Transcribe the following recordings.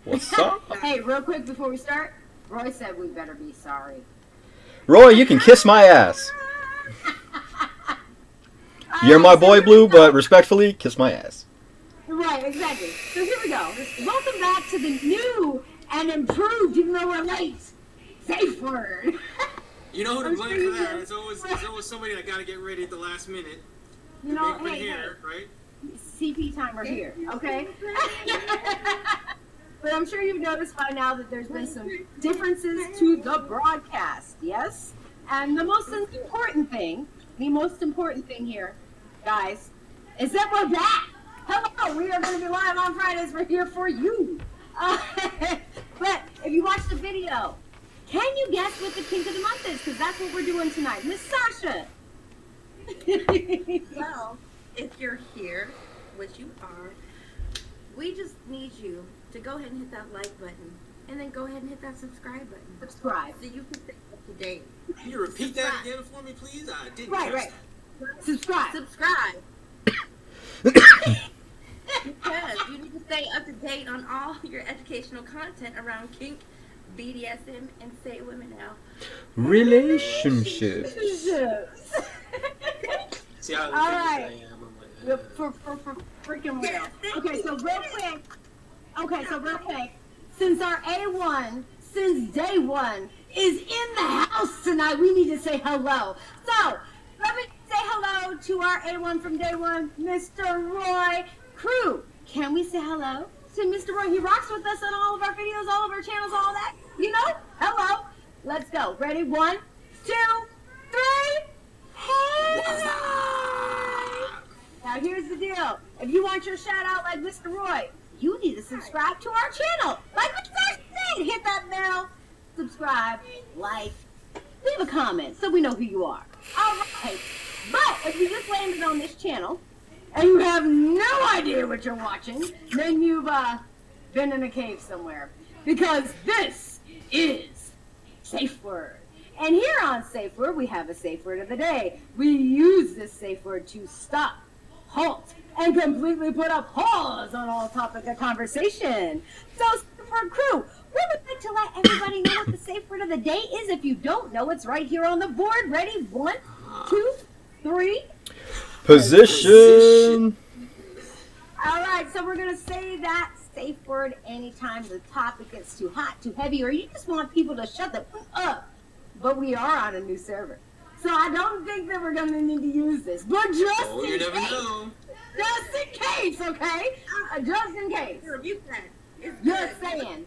What's up? Hey, real quick before we start, Roy said we better be sorry. Roy, you can kiss my ass. You're my boy, Blue, but respectfully, kiss my ass. Right, exactly. So here we go. Welcome back to the new and improved, even though we're late, SafeWord. You know who to blame for that? It's always somebody that gotta get ready at the last minute. You know, hey, right? CP timer here, okay? But I'm sure you've noticed by now that there's been some differences to the broadcast, yes? And the most important thing here, guys, is that we're back. Hello, we are going to be live on Fridays. We're here for you. But if you watch the video, can you guess what the kink of the month is? Because that's what we're doing tonight. Miss Sasha. Well, if you're here, which you are, we just need you to go ahead and hit that like button, and then go ahead and hit that subscribe button. Subscribe. So you can stay up to date. Can you repeat that again for me, please? I didn't catch Right. that. Subscribe. Subscribe. Because you need to stay up to date on all your educational content around kink, BDSM, and say women now. Relationships. See how All right. I am. I'm like, For freaking real. Okay, so real quick. Since our A1, since day one, is in the house tonight, we need to say hello. So, let me say hello to our A1 from day one, Mr. Roy. Crew, can we say hello to Mr. Roy? He rocks with us on all of our videos, all of our channels, all that. You know? Hello. Let's go. Ready? 1, 2, 3. Hello. Now here's the deal. If you want your shout out like Mr. Roy, you need to subscribe to our channel. Like Mr. said, hit that bell, subscribe, like, leave a comment so we know who you are. All right. But if you just landed on this channel and you have no idea what you're watching, then you've been in a cave somewhere. Because this is SafeWord. And here on SafeWord, we have a safe word of the day. We use this safe word to stop, halt, and completely put a pause on all topic of conversation. So, SafeWord crew, we would like to let everybody know what the safe word of the day is. If you don't know, it's right here on the board. Ready? 1, 2, 3. Position. All right, so we're going to say that safe word anytime the topic gets too hot, too heavy, or you just want people to shut the f up. But we are on a new server. So I don't think that we're going to need to use this. But just in you case. never know. Just in case, okay? Just in case. You're saying.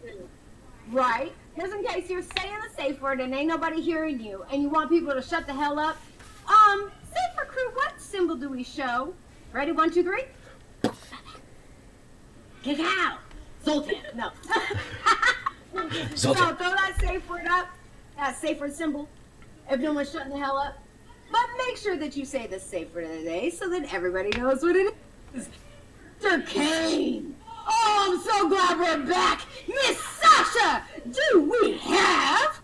Right? Just in case you're saying a safe word and ain't nobody hearing you and you want people to shut the hell up. Safer crew, what symbol do we show? Ready? 1, 2, 3. Kick out. Sultan. No. Sultan. So throw that safe word up. That safe word symbol. If no one's shutting the hell up. But make sure that you say the safe word of the day so that everybody knows what it is. Mr. Kane. Oh, I'm so glad we're back. Miss Sasha, do we have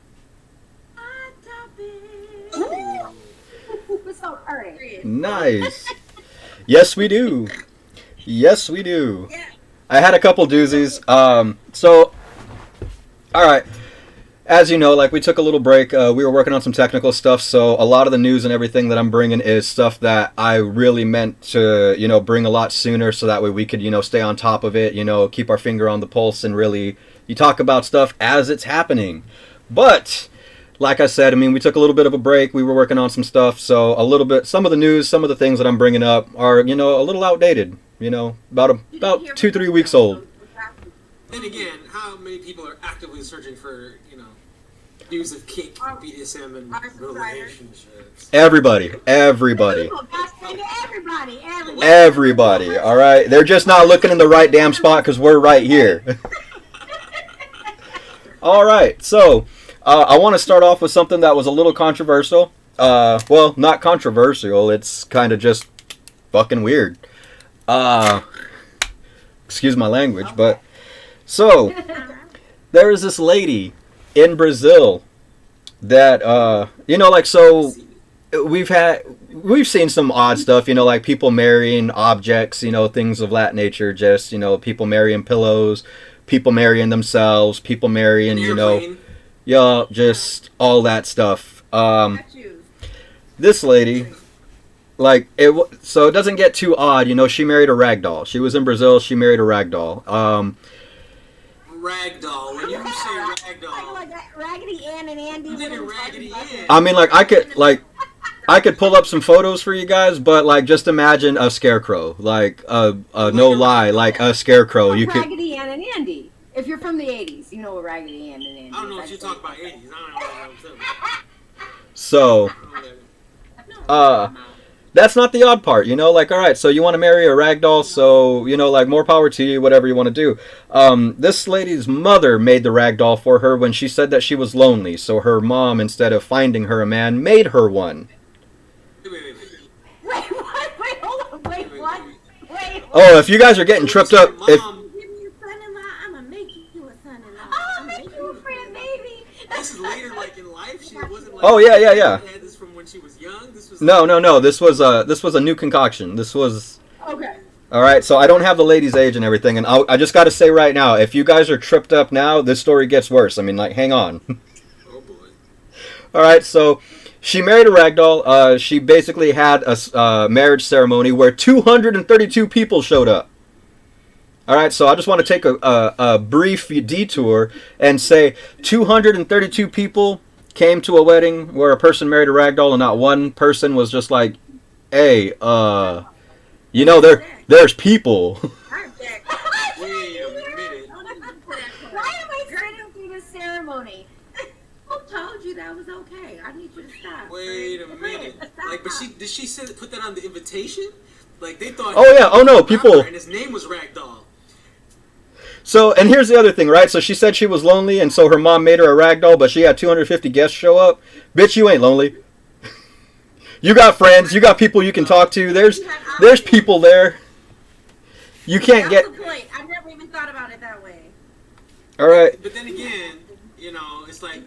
Hot topic. Ooh, it's so early. Nice. Yes, we do. Yes, we do. Yeah. I had a couple doozies. So, all right. As you know, like we took a little break. We were working on some technical stuff, so a lot of the news and everything that I'm bringing is stuff that I really meant to, bring a lot sooner, so that way we could, stay on top of it, keep our finger on the pulse, and really, you talk about stuff as it's happening. But, like I said, we took a little bit of a break. We were working on some stuff, so some of the news, some of the things that I'm bringing up are, a little outdated. About 2-3 weeks old. Then again, how many people are actively searching for, news of kink, BDSM, and relationships? Everybody. Everybody. All right? They're just not looking in the right damn spot because we're right here. All right. So, I want to start off with something that was a little controversial. Well, not controversial. It's kind of just fucking weird. Excuse my language, but... So, there is this lady in Brazil that, so we've had, we've seen some odd stuff, you know, like people marrying objects, you know, things of that nature. Just, you know, people marrying pillows, people marrying themselves, people marrying, you know, yeah, just all that stuff. This lady, like, so it doesn't get too odd, you know, she married a rag doll. She was in Brazil, she married a rag doll. Ragdoll. When you say ragdoll, like Raggedy Ann and Andy. you think of Raggedy Ann. I mean, like, I could pull up some photos for you guys, but like, just imagine a scarecrow, like no lie, like a scarecrow. You could. Raggedy Ann and Andy. If you're from the '80s, you know what Raggedy Ann and Andy. I don't know what you're talking about. '80s. I don't know what I'm saying. So, that's not the odd part, you know. Like, all right, so you want to marry a rag doll, so you know, like, more power to you, whatever you want to do. This lady's mother made the rag doll for her when she said that she was lonely, so her mom, instead of finding her a man, made her one. Wait. Wait, what? Wait, hold on. Wait, what? Wait. Oh, if you guys are getting tripped up, if Give me a son-in-law, I'm gonna make you a son-in-law. I'll make you a friend, baby. This is later, like in life. She wasn't like. Oh, yeah. She had this from when she was young. This was. no, this was a new concoction. This was. Okay. All right, so I don't have the lady's age and everything, and I just got to say right now, if you guys are tripped up now, this story gets worse. I mean, like, hang on. Oh boy. All right, so she married a ragdoll. She basically had a marriage ceremony where 232 people showed up. All right, so I just want to take a brief detour and say 232 people came to a wedding where a person married a ragdoll, and not one person was just like, "Hey, you know, there's people." Wait a minute. Why am I sitting through this ceremony? Who told you that was okay? I need you to stop. Wait a minute. Like, but did she put that on the invitation? Like, they thought. Oh, yeah. Oh, no, people. And his name was Ragdoll. So, and here's the other thing, right? So she said she was lonely, and so her mom made her a ragdoll, but she had 250 guests show up. Bitch, you ain't lonely. You got friends. You got people you can talk to. There's people there. You can't get. That's the point. I never even thought about it that way. All right. But then again, you know, it's like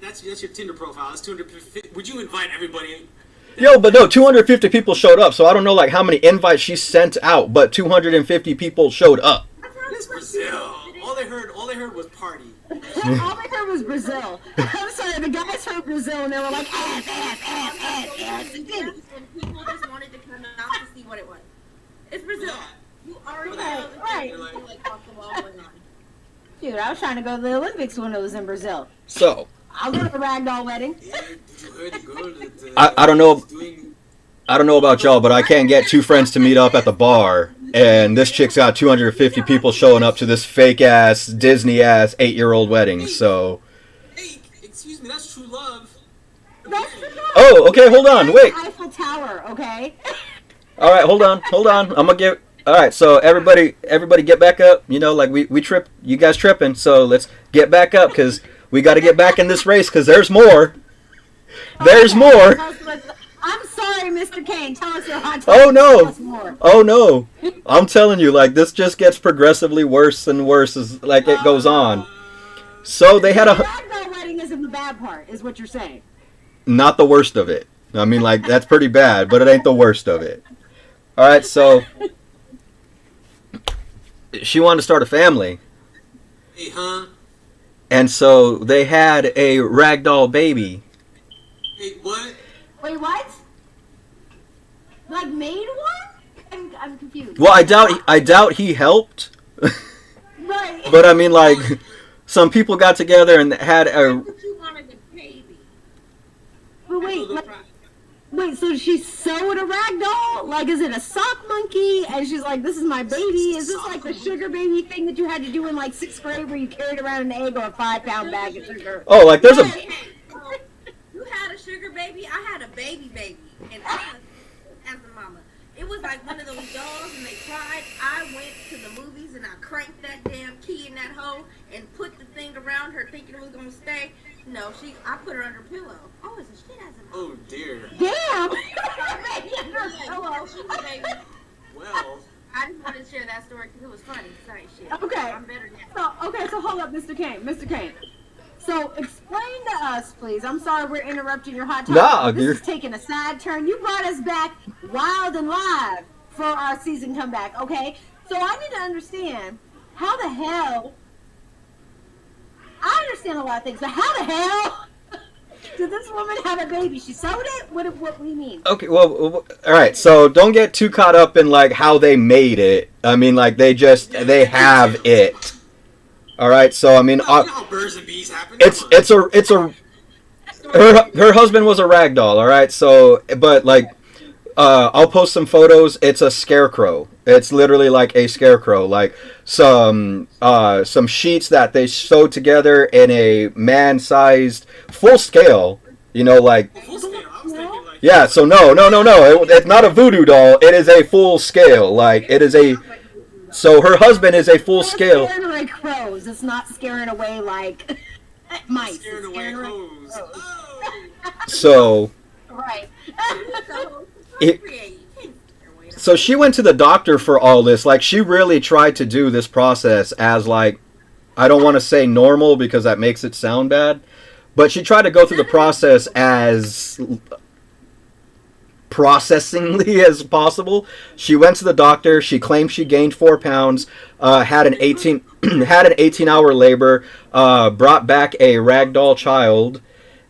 that's your Tinder profile. It's 250. Would you invite everybody? Yo, but no, 250 people showed up, so I don't know like how many invites she sent out, but 250 people showed up. It's Brazil. All they heard was party. All they heard was Brazil. I'm sorry, the guys heard Brazil and they were like, ass. And people just wanted to come out to see what it was. It's Brazil. You already know the Right. thing is like off the wall going on. Dude, I was trying to go to the Olympics when it was in Brazil. So, I'll go to the ragdoll wedding. Yeah, did you heard the girl that, I don't know. was doing- I don't know about y'all, but I can't get two friends to meet up at the bar, and this chick's got 250 people showing up to this fake-ass, Disney-ass 8-year-old wedding, so... Hey, excuse me, that's true love. That's the guy. Oh, okay, hold on, wait. Eiffel Tower, okay? All right, hold on. I'm gonna get... All right, so everybody get back up. You know, like we trip. You guys tripping, so let's get back up, because we got to get back in this race, because there's more. There's more. I'm sorry, Mr. Kane. Tell us your hot take. Oh, no. Tell us more. Oh, no. I'm telling you, like, this just gets progressively worse and worse as, like, it goes on. So they had The a... ragdoll wedding isn't the bad part, is what you're saying. Not the worst of it. I mean, like, that's pretty bad, but it ain't the worst of it. All right, so... She wanted to start a family. Hey, huh? And so they had a ragdoll baby. Hey, what? Wait, what? Like, made one? I'm confused. Well, I doubt he helped. Right. But I mean, like, some people got together and had a... But you wanted a baby. But wait, so she sewed a rag doll? Like, is it a sock monkey? And she's like, this is my baby. Is this like the sugar baby thing that you had to do in like 6th grade where you carried around an egg or a 5-pound bag of sugar? Oh, like, there's a... You had a sugar baby, I had a baby, and I was as a mama. It was like one of those dolls, and they cried. I went to the movies and I cranked that damn key in that hole and put the thing around her, thinking it was gonna stay. No, I put her under a pillow. Oh, it's a shit as a mama. Oh, dear. Damn! Hello, she was a baby. Well, I just wanted to share that story because it was funny. Sorry, shit. Okay. I'm better now. So hold up, Mr. Kane. Mr. Kane. So explain to us, please. I'm sorry we're interrupting your hot topic. Nah, this is taking a sad turn. You brought us back wild and live for our season comeback, okay? So I need to understand how the hell. I understand a lot of things, but how the hell did this woman have a baby? She sewed it? What do you mean? Okay, well, all right. So don't get too caught up in like how they made it. I mean, like they have it. All right. So I mean, You know how birds and bees happen. it's a her husband was a rag doll. All right. So but like I'll post some photos. It's a scarecrow. It's literally like a scarecrow. Like some sheets that they sewed together in a man-sized full scale. You know, like Full scale. I was thinking like. yeah. So no. It's not a voodoo doll. It is a full scale. Like it is a. So her husband is a full scale. It's scaring away crows. It's not scaring away like mice. Scaring It's away scaring crows. Oh. So. Right. So, It- procreate. You can't scare away. So she went to the doctor for all this. Like she really tried to do this process as like, I don't want to say normal because that makes it sound bad, but she tried to go through the process as processingly as possible. She went to the doctor. She claimed she gained 4 pounds. Had an 18-hour labor. Brought back a ragdoll child,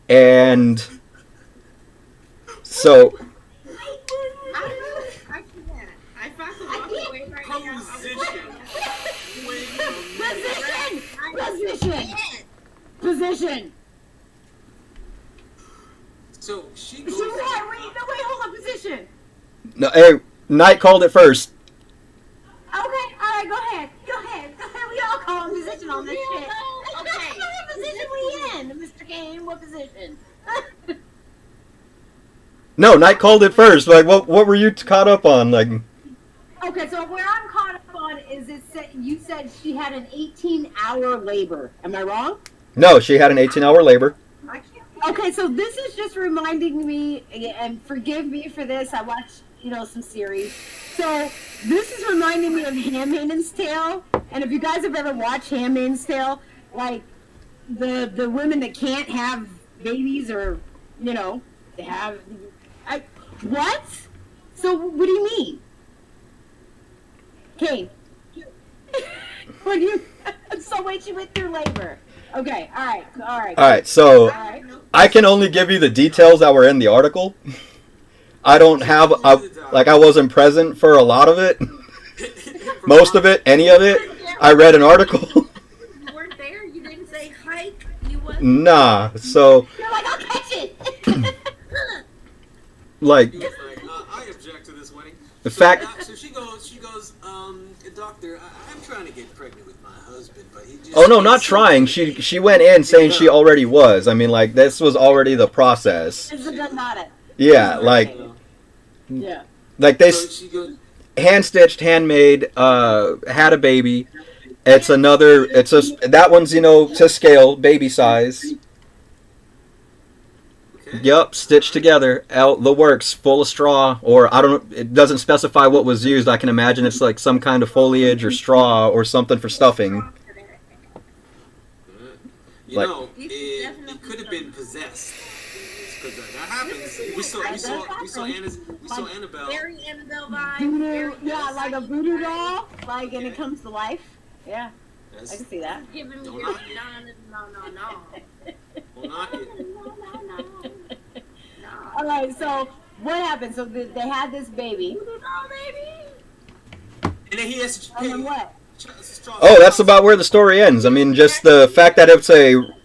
and so. I can't. I found some walk away right now. Position. So she goes. So what? Wait, hold on. Position. No, hey, Knight called it first. Okay, all right, go ahead. We all call him position on this shit. Okay. What position we in, Mr. Kane? What position? No, Knight called it first. Like, what were you caught up on? Like, Okay, so where I'm caught up on is you said she had an 18-hour labor. Am I wrong? no, she had an 18-hour labor. Okay, so this is just reminding me, and forgive me for this. I watch, some series. So this is reminding me of Handmaid's Tale. And if you guys have ever watched Handmaid's Tale, like the women that can't have babies, or they have. What? So what do you mean, Kane? What do you? So wait, she went through labor. Okay, all right. So All right. I can only give you the details that were in the article. I don't have, I wasn't present for a lot of it. Most of it, any of it. I read an article. You weren't there. You didn't say hike. You wasn't. Nah, so, You're like, I'll catch it. like, He was like, I object to this wedding. the fact, So she goes, doctor, I'm trying to get pregnant with my husband, but he just. oh no, not trying. She went in saying she already was. I mean, like, this was already the process. It's a Donata. Yeah, like, Yeah. like they So she goes. hand stitched, handmade, had a baby. That one's, to scale, baby size. Okay. Yep, stitched together, out the works, full of straw, or I don't know, it doesn't specify what was used. I can imagine it's like some kind of foliage or straw or something for stuffing. Like- It could have been possessed. Because that happens. We saw Annabelle. Very Annabelle vibe. Voodoo, yeah, like a voodoo doll, like, and it comes to life. Yeah, I That's, can see that. Giving me Don't your knock it. no. we'll knock it. All right, so what happened? So they had this baby, Oh, baby. And then he has to and pay. then what? Oh, that's about where the story ends. I mean, just the fact that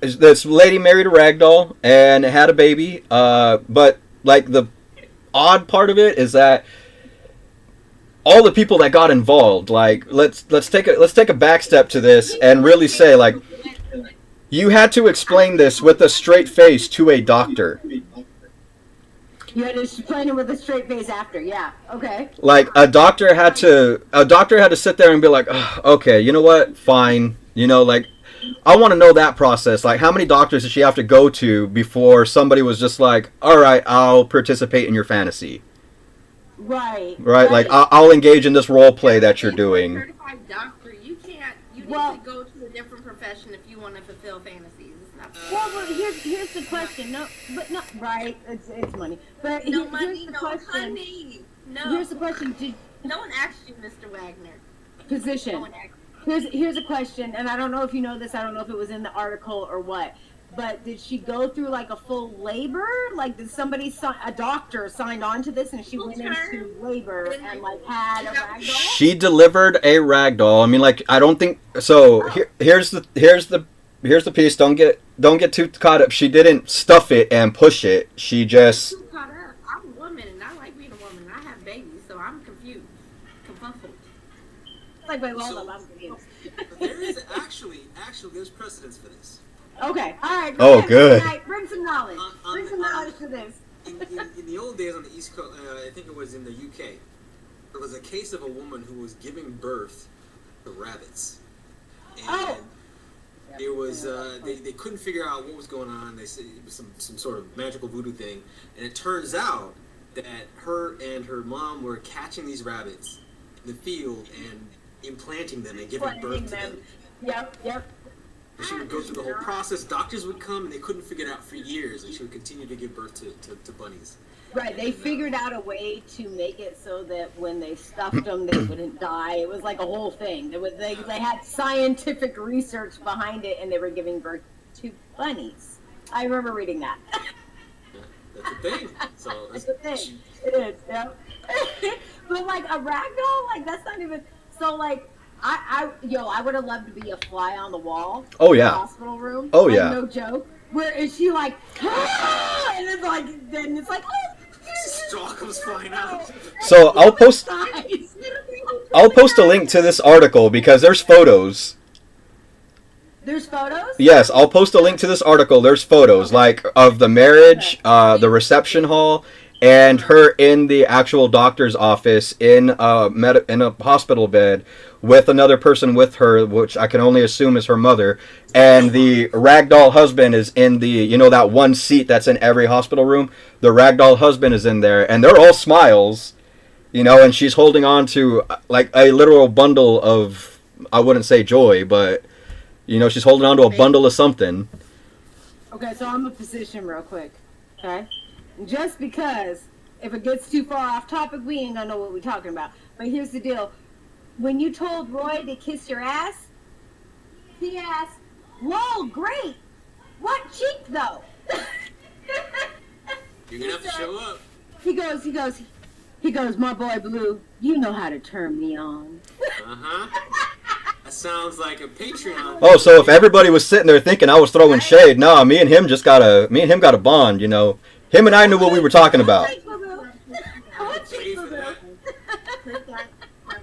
this lady married a ragdoll and had a baby. But like the odd part of it is that all the people that got involved, like let's take a back step to this and really say, like, you had to explain this with a straight face to a doctor. You had to explain it with a straight face after. Yeah. Okay. Like a doctor had to sit there and be like, "Ugh, okay, you know what? Fine. Like, I want to know that process. Like, how many doctors did she have to go to before somebody was just like, all right, I'll participate in your fantasy. Right. Right? Like, I'll engage in this role play that you're doing. Certified doctor, you can't You need to go to a different profession if you want to fulfill fantasies. It's not. Well, here's the question. No, but no, right? It's money. But no here's money, the no question. honey. No. Here's the question. No one asked you, Mr. Wagner. Position. No one asked you. Here's a question, and I don't know if you know this. I don't know if it was in the article or what. But did she go through like a full labor? Like did somebody, a doctor, signed on to this, and she went into labor and like had a ragdoll? She delivered a ragdoll. I mean, like I don't think so. Here's the piece. Don't get too caught up. She didn't stuff it and push it. She just. Too caught up. I'm a woman and I like being a woman. I have babies, so I'm confused, confuzzled. Like wait, hold up, I'm confused. There is actually there's precedence for this. Okay, all right. Good. Bring some knowledge. Bring some knowledge to this. In the old days on the East Coast, I think it was in the UK, there was a case of a woman who was giving birth to rabbits. And it was they couldn't figure out what was going on. They said it was some sort of magical voodoo thing, and it turns out that her and her mom were catching these rabbits in the field and implanting them and giving birth to them. Yep. She would go through the whole process. Doctors would come, and they couldn't figure it out for years. And she would continue to give birth to bunnies. Right. They figured out a way to make it so that when they stuffed them, they wouldn't die. It was like a whole thing. They had scientific research behind it, and they were giving birth to bunnies. I remember reading that. Yeah, that's a thing. So it's a thing. It is. Yeah. But like a ragdoll, like that's not even. So like. I would have loved to be a fly on the wall. Oh yeah. In the hospital room. Oh like, yeah. No joke. Where is she like? Ah! And it's like then it's like. Oh, straw comes flying out. So I'll post a link to this article because there's photos. There's photos? Yes, I'll post a link to this article. There's photos like of the marriage, the reception hall, and her in the actual doctor's office in a hospital bed with another person with her, which I can only assume is her mother, and the ragdoll husband is in the, that one seat that's in every hospital room. The ragdoll husband is in there, and they're all smiles, and she's holding on to like a literal bundle of, I wouldn't say joy, but she's holding on to a bundle of something. Okay, so I'm a physician real quick, okay? Just because if it gets too far off topic, we ain't gonna know what we're talking about. But here's the deal. When you told Roy to kiss your ass, he asked, "Whoa, great! What cheek though?" You're gonna have to show up. He goes, "My boy Blue, you know how to turn me on." That sounds like a Patreon. Oh, so if everybody was sitting there thinking I was throwing shade, nah, me and him got a bond, Him and I knew what we were talking about. Click that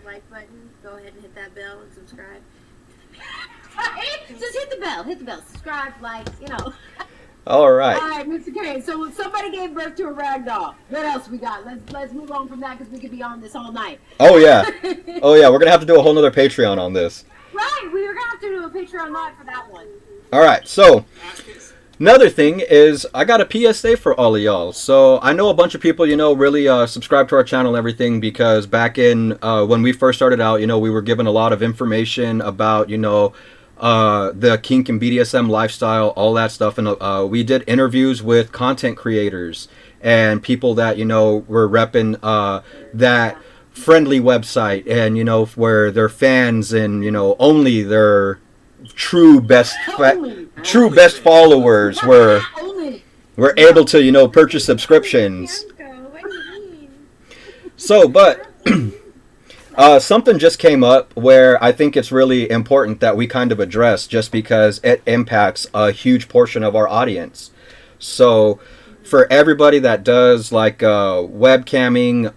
like button. Go ahead and hit that bell and subscribe. Just hit the bell, subscribe, like, All right. All right, Mr. K. So somebody gave birth to a ragdoll. What else we got? Let's move on from that because we could be on this all night. Oh yeah. We're gonna have to do a whole nother Patreon on this. Right, we were gonna have to do a Patreon live for that one. All right, so. Another thing is, I got a PSA for all of y'all. So, I know a bunch of people, really subscribe to our channel and everything because back in, when we first started out, we were given a lot of information about, the kink and BDSM lifestyle, all that stuff. And we did interviews with content creators and people that, were repping that friendly website and, where they're fans and, only their true best followers were able to purchase subscriptions. So but something just came up where I think it's really important that we kind of address just because it impacts a huge portion of our audience. So for everybody that does like webcamming,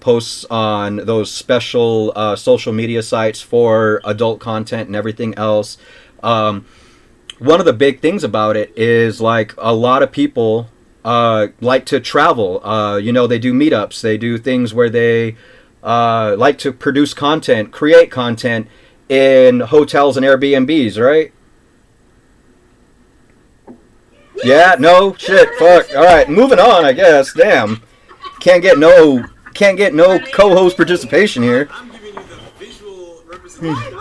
posts on those special social media sites for adult content and everything else, one of the big things about it is like a lot of people like to travel. They do meetups, they do things where they like to produce content, create content in hotels and Airbnbs, right? Yeah, no, shit, fuck. All right, moving on, I guess. Damn, can't get no co-host participation here. I'm giving you the visual representation.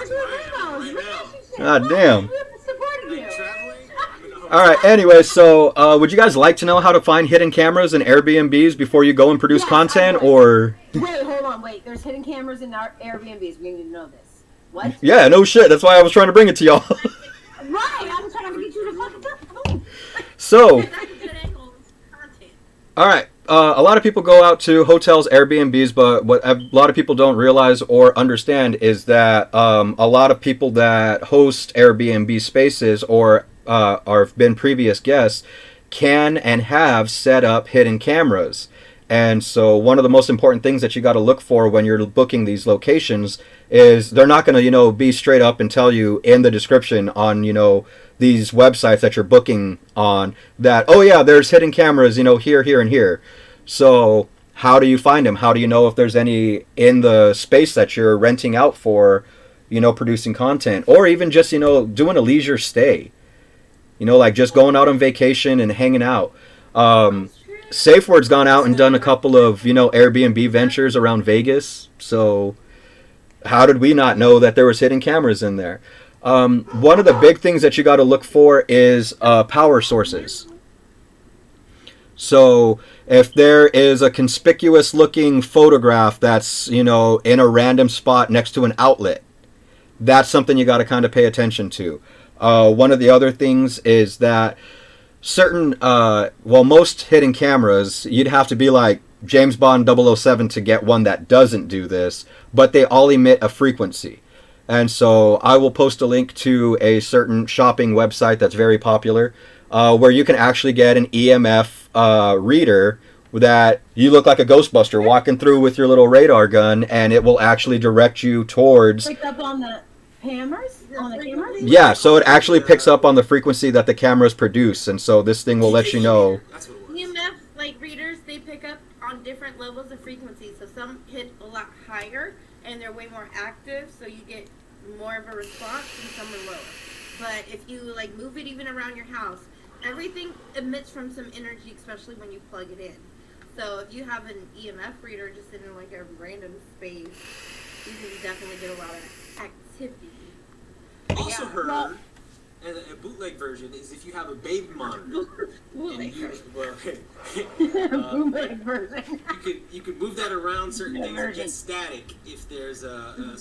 God damn. Supporting you. All right. Anyway, so would you guys like to know how to find hidden cameras in Airbnbs before you go and produce Yes, content, I would. or? Wait, hold on, wait. There's hidden cameras in our Airbnbs. We need to know this. What? Yeah, no shit. That's why I was trying to bring it to y'all. Right, I'm trying to get you to fucking talk. So, That's a good angle of content. all right. A lot of people go out to hotels, Airbnbs, but what a lot of people don't realize or understand is that a lot of people that host Airbnb spaces or have been previous guests can and have set up hidden cameras. And so one of the most important things that you got to look for when you're booking these locations is they're not going to, be straight up and tell you in the description on, these websites that you're booking on that, oh yeah, there's hidden cameras, here, here, and here. So how do you find them? How do you know if there's any in the space that you're renting out for, producing content, or even just, doing a leisure stay, like just going out on vacation and hanging out. SafeWord's gone out and done a couple of, Airbnb ventures around Vegas. So how did we not know that there was hidden cameras in there? One of the big things that you got to look for is power sources. So if there is a conspicuous looking photograph that's, in a random spot next to an outlet, that's something you got to kind of pay attention to. One of the other things is that certain, most hidden cameras, you'd have to be like James Bond 007 to get one that doesn't do this, but they all emit a frequency. And so I will post a link to a certain shopping website that's very popular, where you can actually get an EMF reader that you look like a Ghostbuster walking through with your little radar gun, and it will actually direct you towards... Pick up on the cameras? On the cameras? Yeah, so it actually picks up on the frequency that the cameras produce, and so this thing will let you know. EMF readers, they pick up on different levels of frequency. So some hit a lot higher and they're way more active, so you get more of a response, and some are lower. But if you move it even around your house, everything emits from some energy, especially when you plug it in. So if you have an EMF reader just in a random space, you can definitely get a lot of activity. Also heard, and a bootleg version is if you have a baby monitor. Bootleg Bootleg version. You could move that around certain things and get static if there's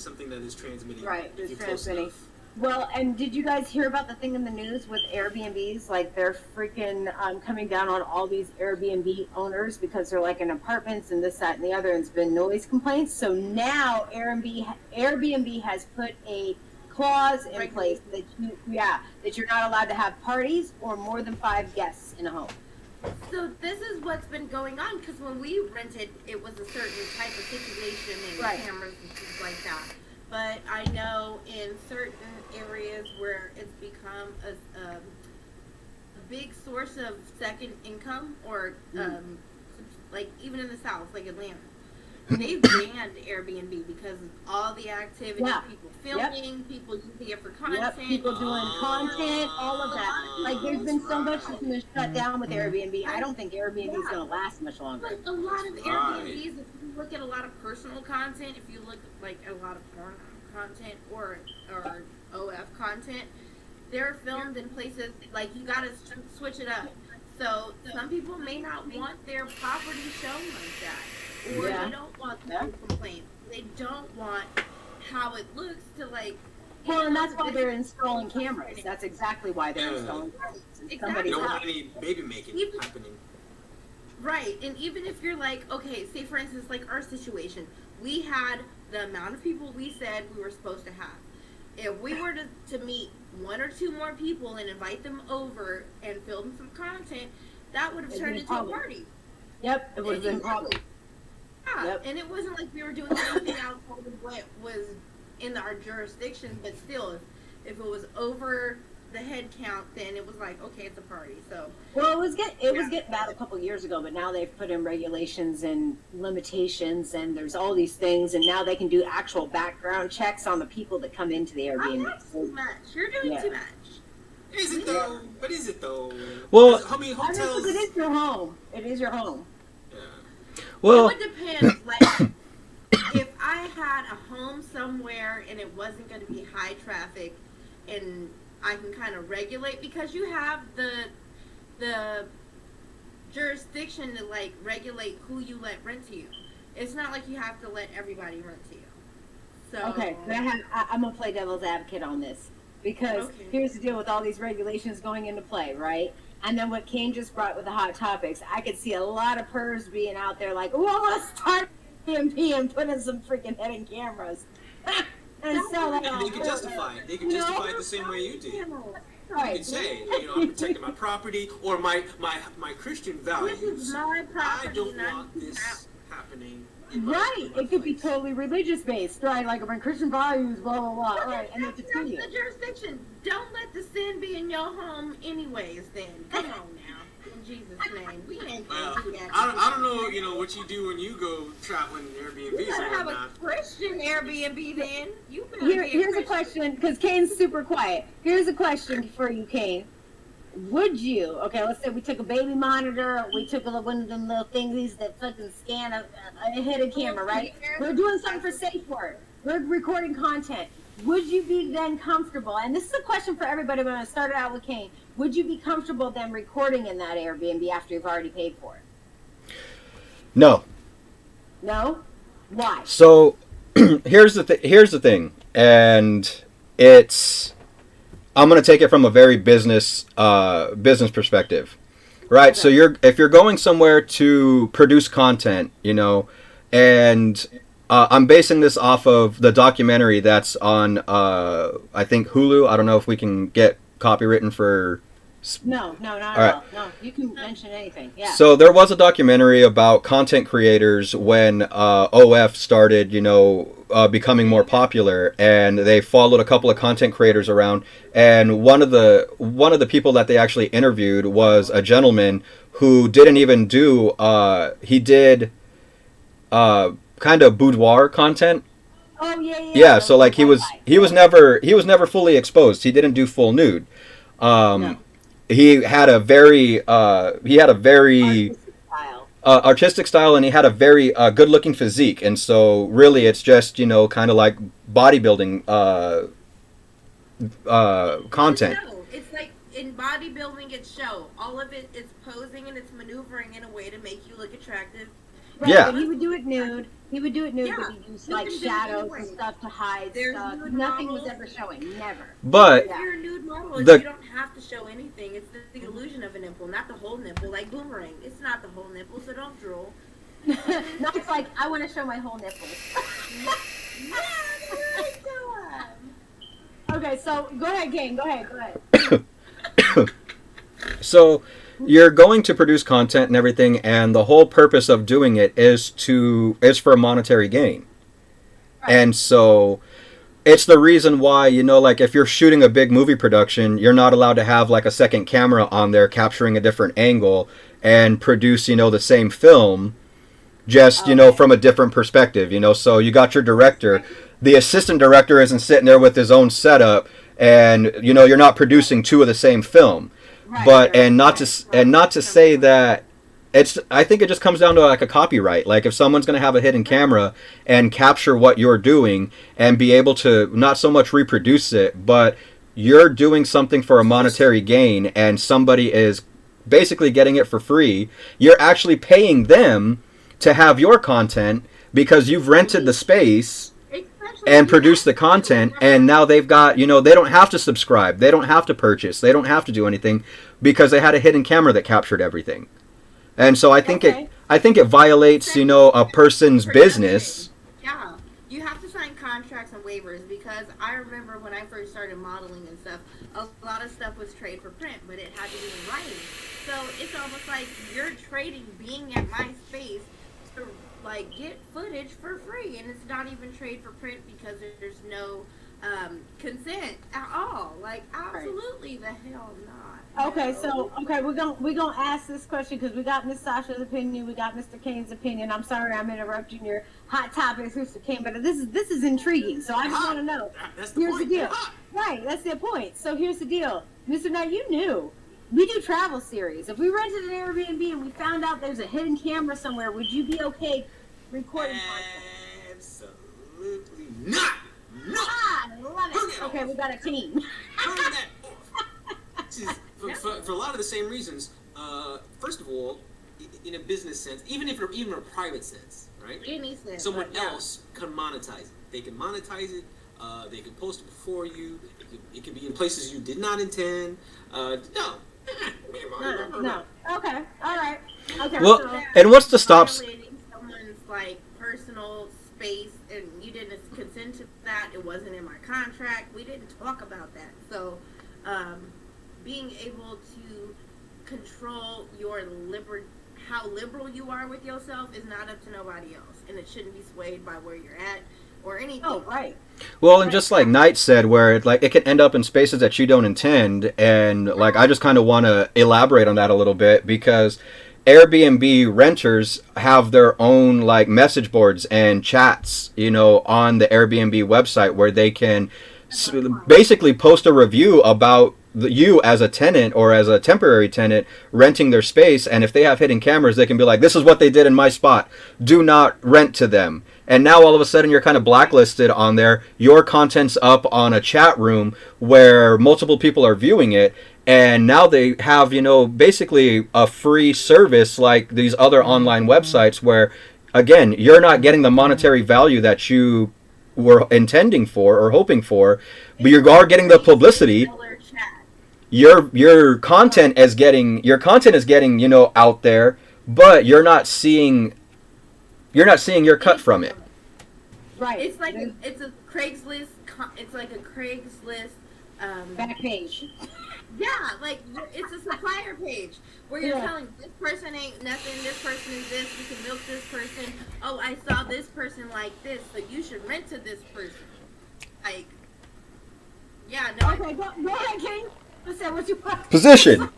something that is transmitting. Right, if it's you're close transmitting. enough. Well, and did you guys hear about the thing in the news with Airbnbs? They're freaking coming down on all these Airbnb owners because they're in apartments and this, that, and the other, and it's been noise complaints. So now Airbnb has put a clause in place that you're not allowed to have parties or more than 5 guests in a home. So this is what's been going on, because when we rented, it was a certain type of situation and cameras and things like that. But I know in certain areas where it's become a big source of second income, or even in the South, like Atlanta, they've banned Airbnb because of all the activity, people filming, people using it for content. People doing content, all of that. There's been so much that's been shut down with Airbnb. I don't think Airbnb is going to last much longer. But a lot of Airbnbs, if you look at a lot of personal content, if you look at a lot of porn content or OF content, they're filmed in places you got to switch it up. So some people may not want their property shown like that. Or they don't want people complaints. They don't want how it looks to Well, and that's why they're installing cameras. That's exactly why they're installing cameras. Exactly. You don't want any baby making happening. Right, and even if you're okay, say for instance, our situation, we had the amount of people we said we were supposed to have. If we were to meet 1 or 2 more people and invite them over and film some content, that would have turned into a party. Yep, it would have been a problem. Yeah, and it wasn't like we were doing anything outside of what was in our jurisdiction, but still, if it was over the head count, then it was okay, it's a party. So well, it was getting bad a couple years ago, but now they've put in regulations and limitations, and there's all these things, and now they can do actual background checks on the people that come into the Airbnb. That's too much. You're doing too much. Is it though? But is it though? Well, I mean, hotels. It is your home. It is your home. Well, it would depend. If I I had a home somewhere and it wasn't going to be high traffic, and I can kind of regulate, because you have the jurisdiction to like regulate who you let rent to you. It's not like you have to let everybody rent to you. So Okay, but I'm gonna play devil's advocate on this, because here's the deal with all these regulations going into play, right? And then what Kane just brought with the hot topics, I could see a lot of pervs being out there like, well, let's start PMP and put in some freaking hidden cameras. And so like, They can justify it. They can justify it the same way you did. Right. You can say, I'm protecting my property or my Christian values. This is my property. I don't want this happening. Right, it could be totally religious based, right? Like my Christian values, blah blah blah. Right, and then continue. That's the jurisdiction. Don't let the sin be in your home, anyways. Then come on now, in Jesus' name, we ain't gonna do that. I don't know, what you do when you go traveling in Airbnbs You better and have whatnot. a Christian Airbnb then. You better Here's a question, because Kane's super quiet. Here's a question for you, Kane. Would you, okay, let's say we took a baby monitor, we took one of them little thingies that fucking scan a hidden camera, right? We're doing something for SafeWord. We're recording content. Would you be then comfortable, and this is a question for everybody, but I'm going to start it out with Kane. Would you be comfortable then recording in that Airbnb after you've already paid for it? No. No? Why? So here's the thing, and I'm going to take it from a very business perspective, right? Okay. So if you're going somewhere to produce content, and I'm basing this off of the documentary that's on, I think Hulu. I don't know if we can get copywritten for. No, not at all. No, you can mention anything. Yeah. So there was a documentary about content creators when OF started, becoming more popular, and they followed a couple of content creators around, and one of the people that they actually interviewed was a gentleman who didn't even do he did kind of boudoir content. Oh yeah. Yeah, so like he was never fully exposed. He didn't do full nude. No. He had a very artistic style, and he had a very good-looking physique, and so really it's just kind of like bodybuilding content. It's like in bodybuilding, it's show. All of it is posing and it's maneuvering in a way to make you look attractive. Right, yeah. But he would do it nude. But Yeah. he used like shadows and stuff to hide stuff. Nothing was ever showing. Never. But if you're a nude model, you don't have to show anything. It's the illusion of a nipple, not the whole nipple. Like Boomerang, it's not the whole nipple, so don't drool. No, it's like I want to show my whole nipple. Okay, so go ahead, Kane. Go ahead. So you're going to produce content and everything, and the whole purpose of doing it is for a monetary gain. Right. And so it's the reason why, like if you're shooting a big movie production, you're not allowed to have like a second camera on there capturing a different angle and produce, the same film just, from a different perspective, So you got your director. The assistant director isn't sitting there with his own setup, and, you're not producing two of the same film. Right, but not to say that I think it just comes down to like a copyright. Like if someone's going to have a hidden camera and capture what you're doing and be able to not so much reproduce it, but you're doing something for a monetary gain and somebody is basically getting it for free, you're actually paying them to have your content because you've rented the space and produce the content, and now they've got, they don't have to subscribe, they don't have to purchase, they don't have to do anything because they had a hidden camera that captured everything. And so I think it violates, a person's business. Yeah, you have to sign contracts and waivers, because I remember when I first started modeling and stuff, a lot of stuff was trade for print, but it had to be in writing. So it's almost like you're trading being at my space to like get footage for free, and it's not even trade for print because there's no consent at all. Like absolutely the hell not. Okay, so we're gonna ask this question because we got Miss Sasha's opinion, we got Mr. Kane's opinion. I'm sorry I'm interrupting your hot topics, Mr. Kane, but this is intriguing. So I just want to know. Here's the deal. Right, that's the point. So here's the deal, Mr. Knight. You knew we do travel series. If we rented an Airbnb and we found out there's a hidden camera somewhere, would you be okay recording content? not. No. Ah, I love it. Okay, we got a team. Turn that off. This is, for a lot of the same reasons. First of all, in a business sense, even a private sense, right? Any sense. Someone else can monetize it. They can monetize it. They can post it before you. It can be in places you did not intend. No. No. Okay. All right. Okay. Well, so, and what's the stops? Violating someone's like personal space, and you didn't consent to that. It wasn't in my contract. We didn't talk about that. So, being able to control your how liberal you are with yourself is not up to nobody else, and it shouldn't be swayed by where you're at or anything. oh, right. Well, and just like Knight said, where it can end up in spaces that you don't intend, and like I just kind of want to elaborate on that a little bit, because Airbnb renters have their own like message boards and chats, on the Airbnb website where they can basically post a review about you as a tenant or as a temporary tenant renting their space, and if they have hidden cameras, they can be like, this is what they did in my spot, do not rent to them. And now all of a sudden you're kind of blacklisted on there. Your content's up on a chat room where multiple people are viewing it, and now they have basically a free service like these other online websites where, again, you're not getting the monetary value that you were intending for or hoping for, but you are getting the publicity. Your content is getting out there, but you're not seeing your cut from it. Right. It's like it's a Craigslist. It's like a Craigslist back page. Yeah, like it's a supplier page where you're telling this person ain't nothing, this person is this, we can milk this person. Oh, I saw this person like this, so you should rent to this person. Like, yeah, no. Okay, go ahead, King. What's your Position.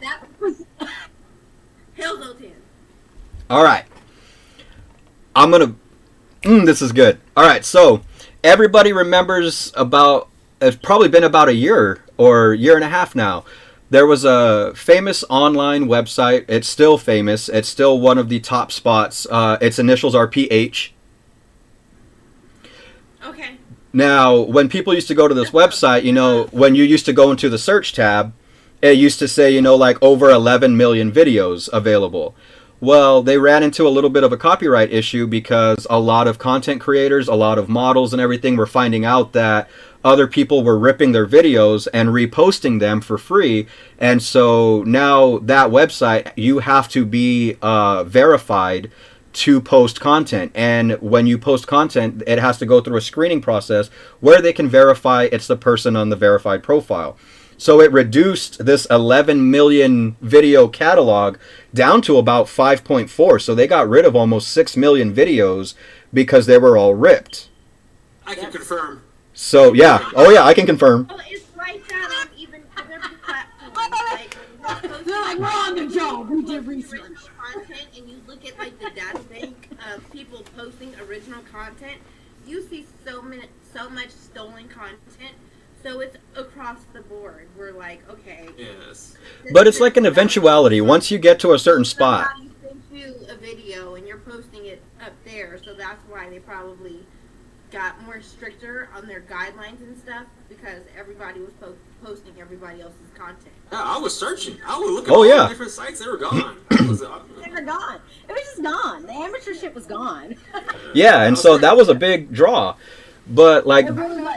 Hell no 10. All right. I'm gonna. This is good. All right, so everybody remembers it's probably been about a year or year and a half now. There was a famous online website. It's still famous. It's still one of the top spots. Its initials are PH. Okay. Now, when people used to go to this website, when you used to go into the search tab, it used to say, like over 11 million videos available. Well, they ran into a little bit of a copyright issue because a lot of content creators, a lot of models and everything were finding out that other people were ripping their videos and reposting them for free. And so now that website, you have to be verified to post content. And when you post content, it has to go through a screening process where they can verify it's the person on the verified profile. So it reduced this 11 million video catalog down to about 5.4. So they got rid of almost 6 million videos because they were all ripped. I can confirm. So, yeah. Oh, yeah, I can confirm. Well, it's like that on even other platforms. Like, we're on the job. We did research. Content, and you look at like the data bank of people posting original content, you see so much stolen content. So it's across the board. We're like, okay. Yes. But it's like an eventuality. Once you get to a certain spot. Somebody sent you a video and you're posting it up there, so that's why they probably got more stricter on their guidelines and stuff, because everybody was posting everybody else's content. Yeah, I was searching. I was looking at all different sites. They were gone. They were gone. It was just gone. The amateur shit was gone. Yeah, and so that was a big draw. But like, it really was.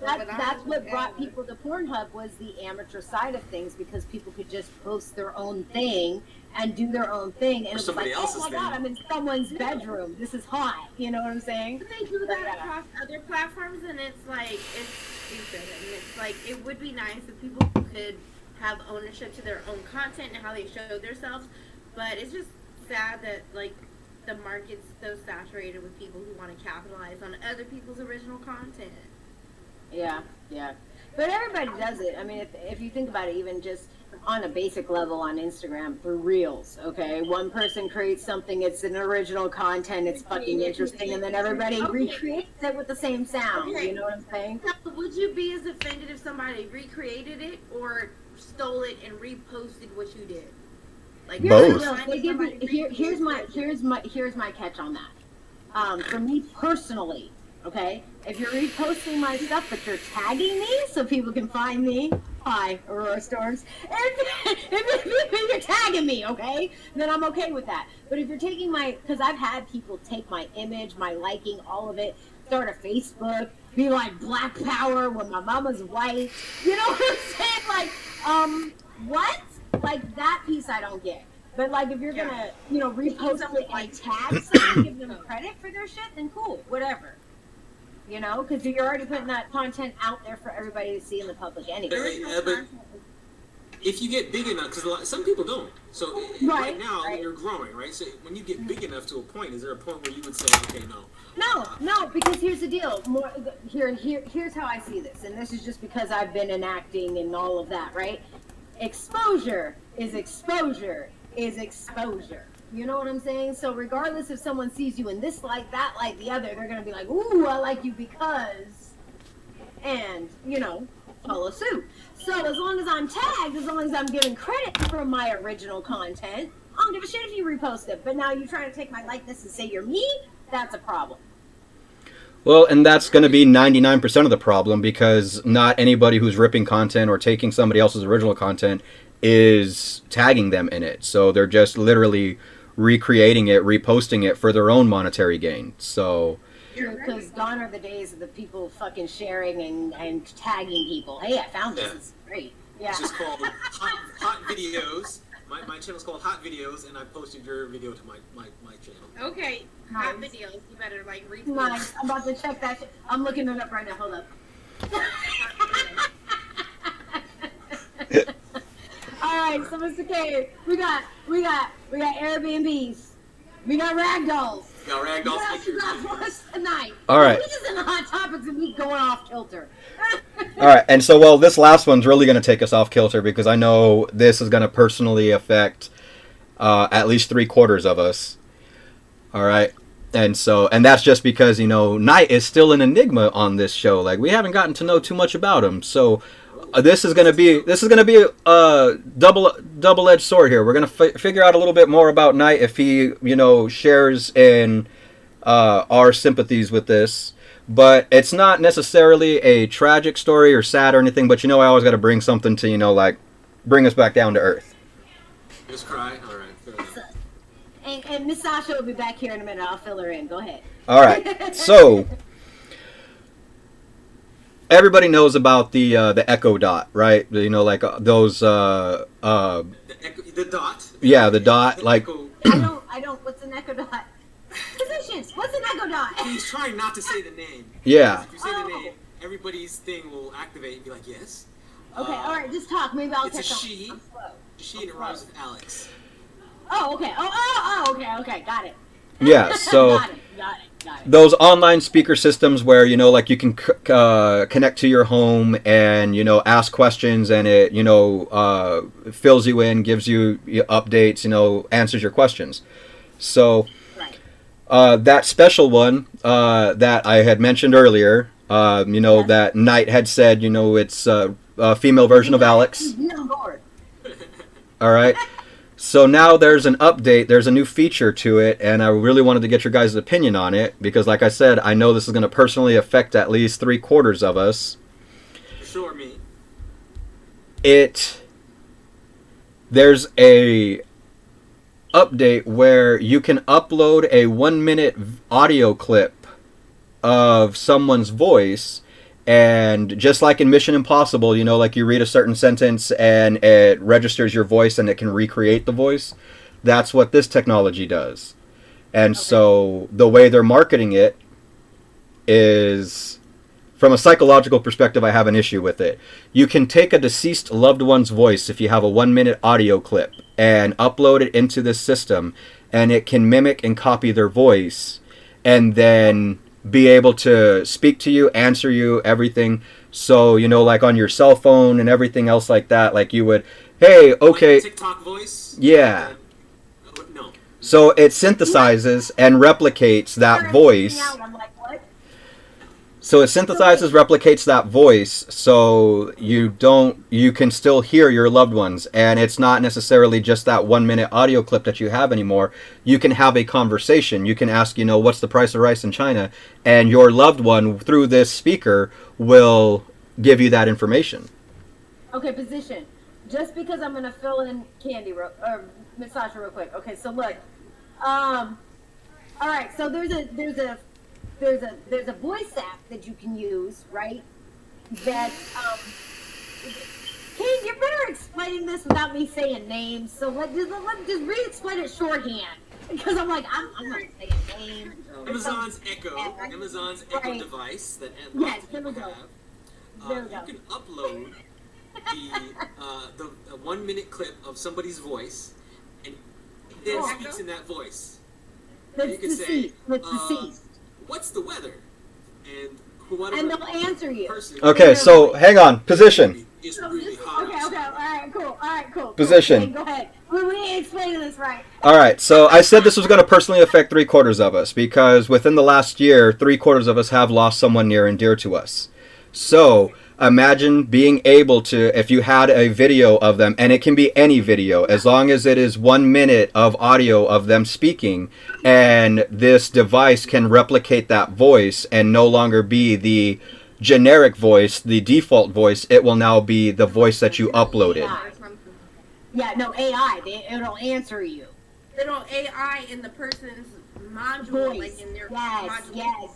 That's what brought people to Pornhub, was the amateur side of things, because people could just post their own thing and do their own thing, and it's like, oh my god, I'm in someone's bedroom. This is hot. You know what I'm saying? But they do that across other platforms, and it's like, it's stupid. And it's like, it would be nice if people could have ownership to their own content and how they show themselves. But it's just sad that like the market's so saturated with people who want to capitalize on other people's original content. Yeah. But everybody does it. I mean, if you think about it, even just on a basic level on Instagram through Reels, okay? One person creates something, it's an original content, it's fucking interesting, and then everybody recreates it with the same sound. You know what I'm saying? So would you be as offended if somebody recreated it or stole it and reposted what you did? Like both. Here's my catch on that. For me personally, okay, If you're reposting my stuff, but you're tagging me so people can find me, hi, Orora Storms. If you're tagging me, okay, then I'm okay with that. But if you're taking because I've had people take my image, my liking, all of it, start a Facebook, be like Black Power when my mama's white. You know what I'm saying? Like, what? Like, that piece I don't get. But, like, if you're gonna, repost it and tag someone, give them credit for their shit, then cool, whatever. You know, because you're already putting that content out there for everybody to see in the public anyway. But if you get big enough, because some people don't. So right now, you're growing, right? So when you get big enough to a point, is there a point where you would say, okay, no? No, because here's the deal. Here's how I see this, and this is just because I've been in acting and all of that, right? Exposure is exposure is exposure. You know what I'm saying? So regardless if someone sees you in this light, that light, the other, they're going to be like, ooh, I like you because, and, follow suit. So as long as I'm tagged, as long as I'm getting credit for my original content, I don't give a shit if you repost it. But now you're trying to take my likeness and say you're me, that's a problem. Well, and that's going to be 99% of the problem, because not anybody who's ripping content or taking somebody else's original content is tagging them in it. So they're just literally recreating it, reposting it for their own monetary gain. So because gone are the days of the people fucking sharing and tagging people. Hey, I found this. It's great. Yeah. It's just called hot videos. My channel's called Hot Videos, and I posted your video to my channel. Okay, nice. Hot videos. You better retweet. Nice. I'm about to check that shit. I'm looking it up right now. Hold up. All right, so Mr. K, we got Airbnbs, we got ragdolls. We got ragdolls. What else you got for us tonight? All right. We just in the hot topics and we going off kilter. All right, and so this last one's really going to take us off kilter, because I know this is going to personally affect at least 3/4 of us. All right. And that's just because, Knight is still an enigma on this show. Like, we haven't gotten to know too much about him. So this is gonna be a double-edged sword here. We're gonna figure out a little bit more about Knight if he shares in our sympathies with this. But it's not necessarily a tragic story or sad or anything. But I always got to bring something to bring us back down to earth. Just cry. All right. Fair enough. And Miss Sasha will be back here in a minute. I'll fill her in. Go ahead. All right. So everybody knows about the Echo Dot, right? Those the dot. Yeah, the dot. Like I don't. What's an Echo Dot? Positions. What's an Echo Dot? He's trying not to say the name. Yeah. If you say the name, everybody's thing will activate and be like, yes. Okay. All right. Just talk. Maybe I'll catch on. It's a she. She, and it rhymes with Alex. Oh, okay. Oh, okay. Got it. Yeah. So. Got it. Those online speaker systems where you can connect to your home and ask questions, and it fills you in, gives you updates, answers your questions. So that special one that I had mentioned earlier, that Knight had said, it's a female version of Alex. All right. So now there's an update, there's a new feature to it, and I really wanted to get your guys' opinion on it, because like I said, I know this is going to personally affect at least 3/4 of us. Sure, me. There's a update where you can upload a 1-minute audio clip of someone's voice, and just like in Mission Impossible, you read a certain sentence and it registers your voice and it can recreate the voice. That's what this technology does. And so the way they're marketing it is, from a psychological perspective, I have an issue with it. You can take a deceased loved one's voice, if you have a 1-minute audio clip, and upload it into this system, and it can mimic and copy their voice, and then be able to speak to you, answer you, everything. So, like on your cell phone and everything else like that, like you would, hey, okay. Like TikTok voice? Yeah. No. So it synthesizes and replicates that voice. So it synthesizes, replicates that voice, so you can still hear your loved ones, and it's not necessarily just that 1 minute audio clip that you have anymore. You can have a conversation. You can ask, what's the price of rice in China, and your loved one through this speaker will give you that information. Okay, position. Just because I'm gonna fill in Candy or Miss Sasha real quick. Okay, so look, all right. So there's a voice app that you can use, right? That Kate, you're better explaining this without me saying names. So just re-explain it shorthand, because I'm not saying names. Amazon's Echo Right. device that Yes, lots of people there we go. have. There we go. You can upload the 1 minute clip of somebody's voice, and it then Oh. speaks in that voice. That's You can deceased. say, That's deceased. "What's the weather?" And whatever And they'll answer you. person Okay, so hang on. Position. is really hot. Okay, all right, cool. Position. Okay, go ahead. We ain't explaining this right. All right, so I said this was going to personally affect 3/4 of us, because within the last year, 3/4 of us have lost someone near and dear to us. So imagine being able to, if you had a video of them, and it can be any video, as long as it is 1 minute of audio of them speaking, and this device can replicate that voice and no longer be the generic voice, the default voice. It will now be the voice that you uploaded. Yeah, no, AI. It'll answer you. Little AI in the person's module, Voice. like in their Yes, module. yes.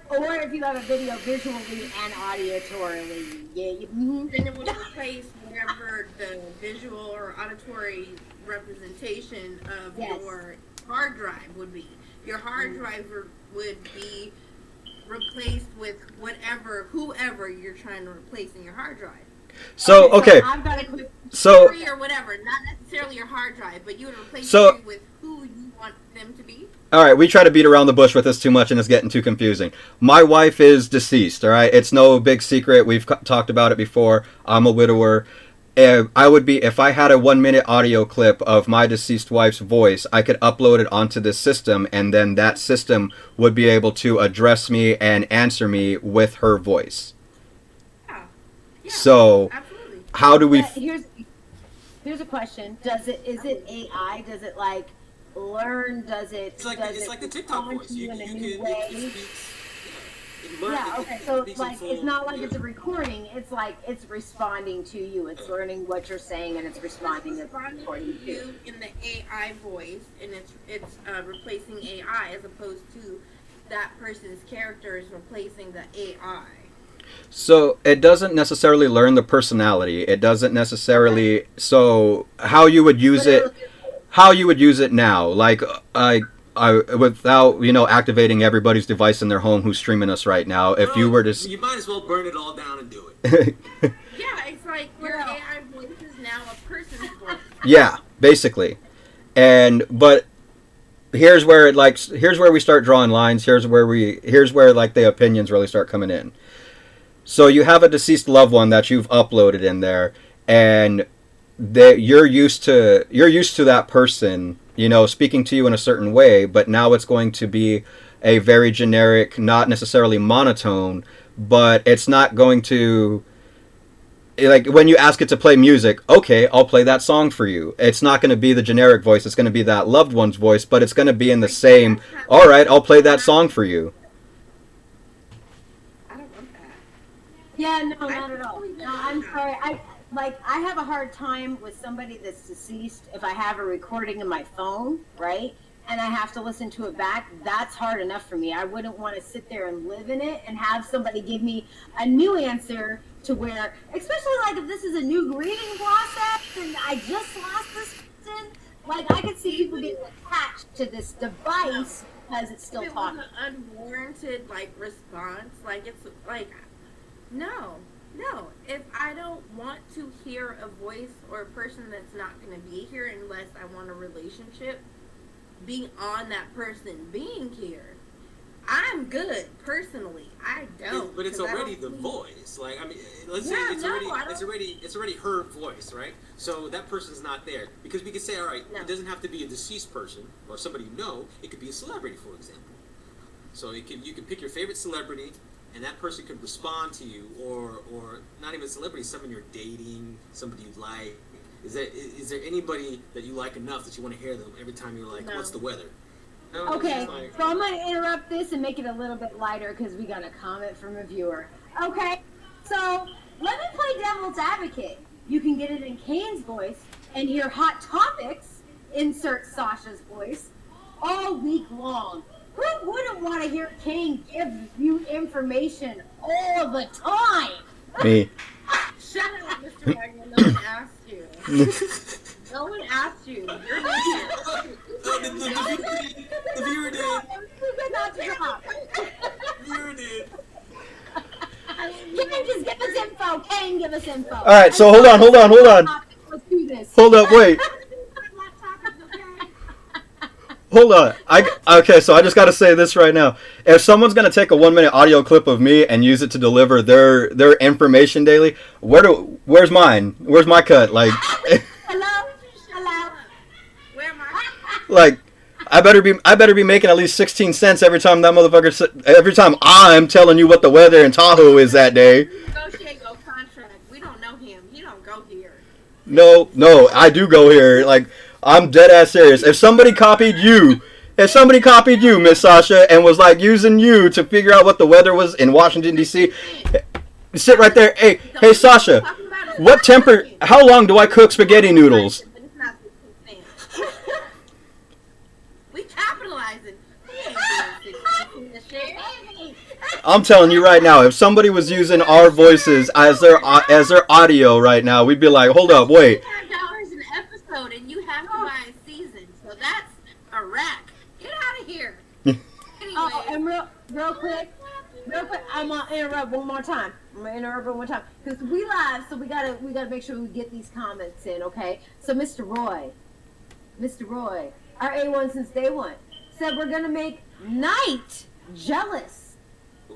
Or if you have a video visually and auditorily. Yeah. Then it would replace whatever the visual or auditory representation of Yes. your hard drive would be. Your hard drive would be replaced with whoever you're trying to replace in your hard drive. So, okay. I've got a quick. So, Memory or whatever, not necessarily your hard drive, but you would replace So- memory with who you want them to be. all right, we try to beat around the bush with this too much, and it's getting too confusing. My wife is deceased, all right? It's no big secret. We've talked about it before. I'm a widower. If I had a 1 minute audio clip of my deceased wife's voice, I could upload it onto this system, and then that system would be able to address me and answer me with her voice. Yeah, So, absolutely. how do we... But here's a question. Is it AI? Does it like learn? Does it? It's like the TikTok respond voice. to you in a new It way? speaks. It learns- Yeah, it okay, so speaks it's in like, full- it's not like yeah. it's a recording, it's like, it's responding to you, it's learning what you're saying, and it's responding Responding according to to you. you in the AI voice, and it's replacing AI as opposed to that person's character is replacing the AI. So it doesn't necessarily learn the personality. It doesn't necessarily. So how you would use it? How you would use it now? Like I without activating everybody's device in their home who's streaming us right now. If you were to, You might as well burn it all down and do it. Yeah, it's like your AI voice is now a person's voice. yeah, basically, but. Here's where we start drawing lines. Here's where like the opinions really start coming in. So you have a deceased loved one that you've uploaded in there, and you're used to that person, speaking to you in a certain way, but now it's going to be a very generic, not necessarily monotone, but it's not going to, like when you ask it to play music, okay, I'll play that song for you. It's not going to be the generic voice. It's going to be that loved one's voice, but it's going to be in the same, all right, I'll play that song for you. I don't want that. Yeah, no, not at all. No, I'm sorry, I have a hard time with somebody that's deceased if I have a recording in my phone, right? And I have to listen to it back, that's hard enough for me. I wouldn't want to sit there and live in it and have somebody give me a new answer to where, especially like if this is a new greeting process and I just lost this person, like I could see people getting attached to this device because it's still If it talking. was an unwarranted response, it's no. If I don't want to hear a voice or a person that's not going to be here unless I want a relationship, being on that person being here, I'm good personally. I don't. But it's 'cause I already don't the see- voice. Like let's say Yeah, it's no, already I don't- it's already her voice, right? So that person's not there because we could say, all right, No. it doesn't have to be a deceased person or somebody you know. It could be a celebrity, for example. So you can pick your favorite celebrity, and that person could respond to you, or not even a celebrity, someone you're dating, somebody you like. Is there anybody that you like enough that you want to hear them every time you're like, No. what's the weather? No, Okay, it's like- so I'm going to interrupt this and make it a little bit lighter because we got a comment from a viewer. Okay, so let me play devil's advocate. You can get it in Kane's voice and hear Hot Topics, insert Sasha's voice, all week long. Who wouldn't want to hear Kane give you information all the time? Me. Shut up, Mr. Wagner. No one asked you. No one asked you. You're The viewer did. Not to drop. The viewer did. Kane, just give us info. Kane, give us info. All right, so hold on. Let's do this. Hold up, wait. Hold on. Okay, so I just got to say this right now. If someone's going to take a 1-minute audio clip of me and use it to deliver their information daily, where's mine? Where's my cut? Like, Hello? Where am I? like I better be making at least 16 cents every time that motherfucker every time I'm telling you what the weather in Tahoe is that day. Negotiate your contract. We don't know him. He don't go here. No, I do go here. Like, I'm dead ass serious. If somebody copied you, Miss Sasha, and was like using you to figure out what the weather was in Washington D.C., sit right there. Hey, Sasha, what temper? How long do I cook spaghetti noodles? But it's not 16 cents. We capitalizing. We ain't doing 16 cents a share. I'm telling you right now, if somebody was using our voices as their audio right now, we'd be like, hold up, wait. $5 an episode, and you have to buy a season, so that's a rack. Get out of here. Oh, Anyway, and real quick, I'm gonna interrupt one more time. Because we live, so we gotta make sure we get these comments in, okay? So Mr. Roy, our A1 since day one, said we're gonna make Knight jealous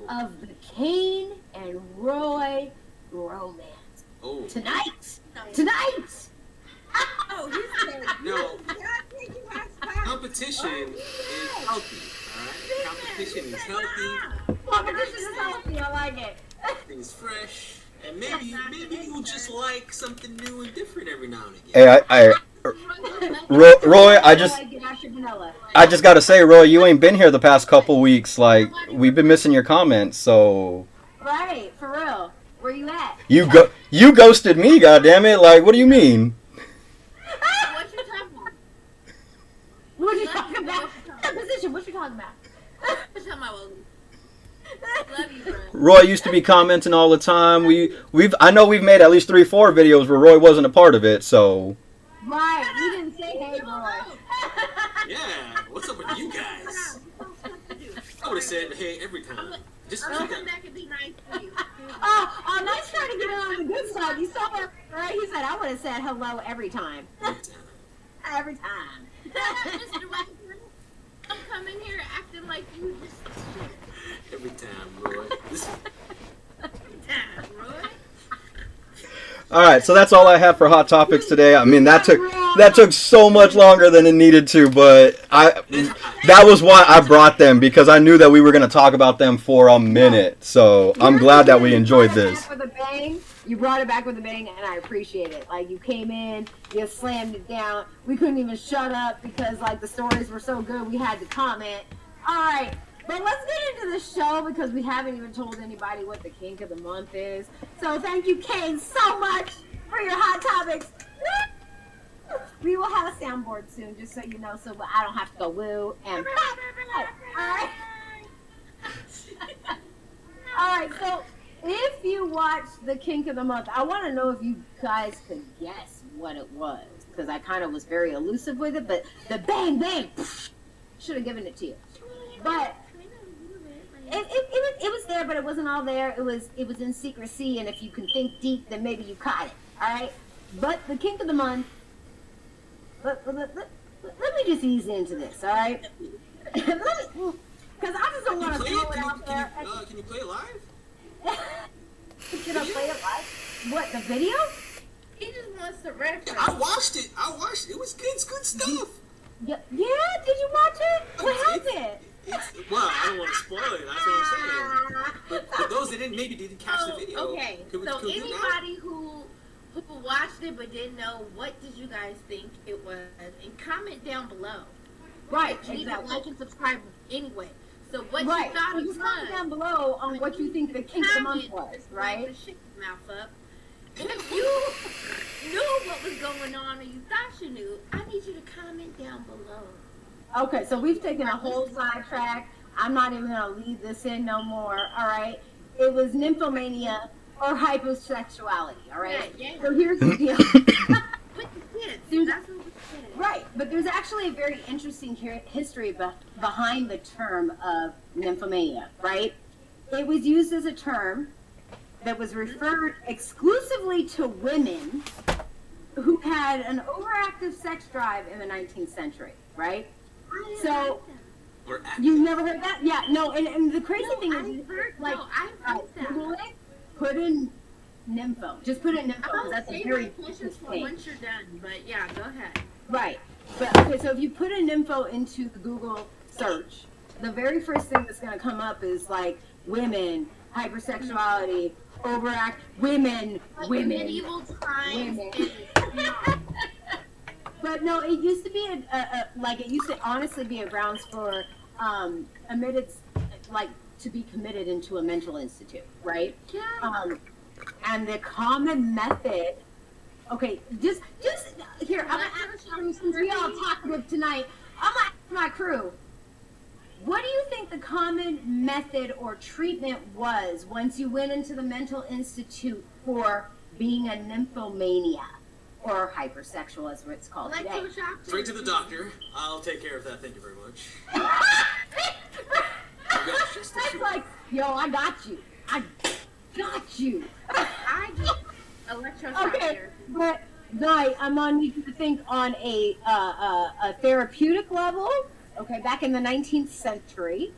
of the Kane and Roy romance. Oh. Tonight! oh, he said, No. God, take you out of time. Competition is healthy. All right. Competition is healthy. Competition is healthy, I like it. Things fresh, and maybe you'll just like something new and different every now and again. Hey, Roy, I just gotta say, Roy, you ain't been here the past couple weeks. Like, we've been missing your comments, so. Right, for real. Where you at? You ghosted me, goddammit. Like, what do you mean? What you talking about? What you talking about? Position, what you talking about? What you talking about, Willie? Love you, bro. Roy used to be commenting all the time. I know we've made at least 3-4 videos where Roy wasn't a part of it, so. Right, you didn't say hey, Roy. Yeah, what's up with you guys? I would have said hey every time. Just I'll keep come that. back and be nice to you. Oh, nice trying to get it on the good side. You saw her, right? He said, I would have said hello every time. Every time. Mr. Wagner, I'm coming here acting like you just Every time, Roy. time, Roy. All right, so that's all I have for hot topics today. I mean, that took so much longer than it needed to, but that was why I brought them, because I knew that we were going to talk about them for a minute. So I'm glad that we enjoyed this. You brought it back with a bang, and I appreciate it. Like, you came in, you slammed it down. We couldn't even shut up because, like, the stories were so good, we had to comment. All right, but let's get into the show because we haven't even told anybody what the kink of the month is. So thank you, Kane, so much for your hot topics. We will have a soundboard soon, just so you know, so I don't have to go woo and pop. All right. All right, so if you watched the kink of the month, I want to know if you guys could guess what it was, because I kind of was very elusive with it, but the bang bang should have given it to you. But it was there, but it wasn't all there. It was in secrecy, and if you can think deep, then maybe you caught it. All right. But the kink of the month. Let me just ease into this. All right. Because I just don't want to throw it out there. Can you play it live? Can I play it live? What, the video? He just wants to reference. I watched it. It was good. It's good stuff. Yeah. Did you watch it? What happened? Well, I don't want to spoil it. That's what I'm saying. But those that didn't catch the video. Okay, could we do anybody who watched it but didn't know, what did you guys think it was? And comment down below. Right, You need to exactly. like and subscribe anyway. So what Right. you thought So it just was? comment down below on what you think the kink of the month was, Comment, right? the shit mouth up. If you knew what was going on or you thought you knew, I need you to comment down below. Okay, so we've taken a whole sidetrack. I'm not even gonna leave this in no more. All right, it was nymphomania or hyposexuality. All right. Yeah. So here's the deal. With the kids, that's what we said. Right, but there's actually a very interesting history behind the term of nymphomania. Right, it was used as a term that was referred exclusively to women who had an overactive sex drive in the 19th century. Right. So Or you've never heard that? Yeah, no, and the crazy thing is, I've heard that. Google it, put in Nympho. Just put in Nympho, because that's a very questions for thing. once you're done, but yeah, go ahead. Right. But okay, so if you put in Nympho into the Google search, the very first thing that's gonna come up is like women, hypersexuality, overact, women. Medieval times. But no, it used to be it used to honestly be a grounds for admitted, like, to be committed into a mental institute, right? Yeah. And the common method. Okay, just here. I'm gonna ask you, since we all talkative tonight. I'm gonna ask my crew. What do you think the common method or treatment was once you went into the mental institute for being a nymphomania? Or hypersexual, as it's called today. Straight to the doctor. I'll take care of that. Thank you very much. It's like, yo, I got you. I got you. I just electroshock Okay, therapy. but Guy, I'm on you to think on a therapeutic level. Okay, back in the 19th century,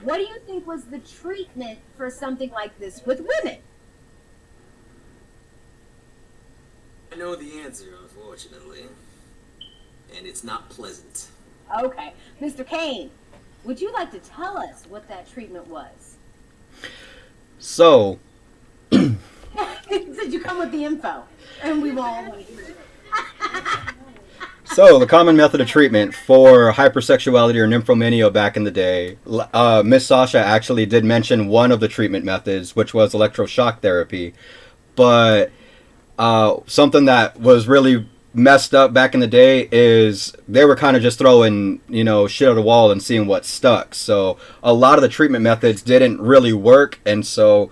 what do you think was the treatment for something like this with women? I know the answer, unfortunately. And it's not pleasant. Okay, Mr. Kane, would you like to tell us what that treatment was? So, Did you come with the info? And we all want to hear it. So, the common method of treatment for hypersexuality or nymphomania back in the day, Miss Sasha actually did mention one of the treatment methods, which was electroshock therapy. But something that was really messed up back in the day is they were kind of just throwing, shit at the wall and seeing what stuck. So, a lot of the treatment methods didn't really work, and so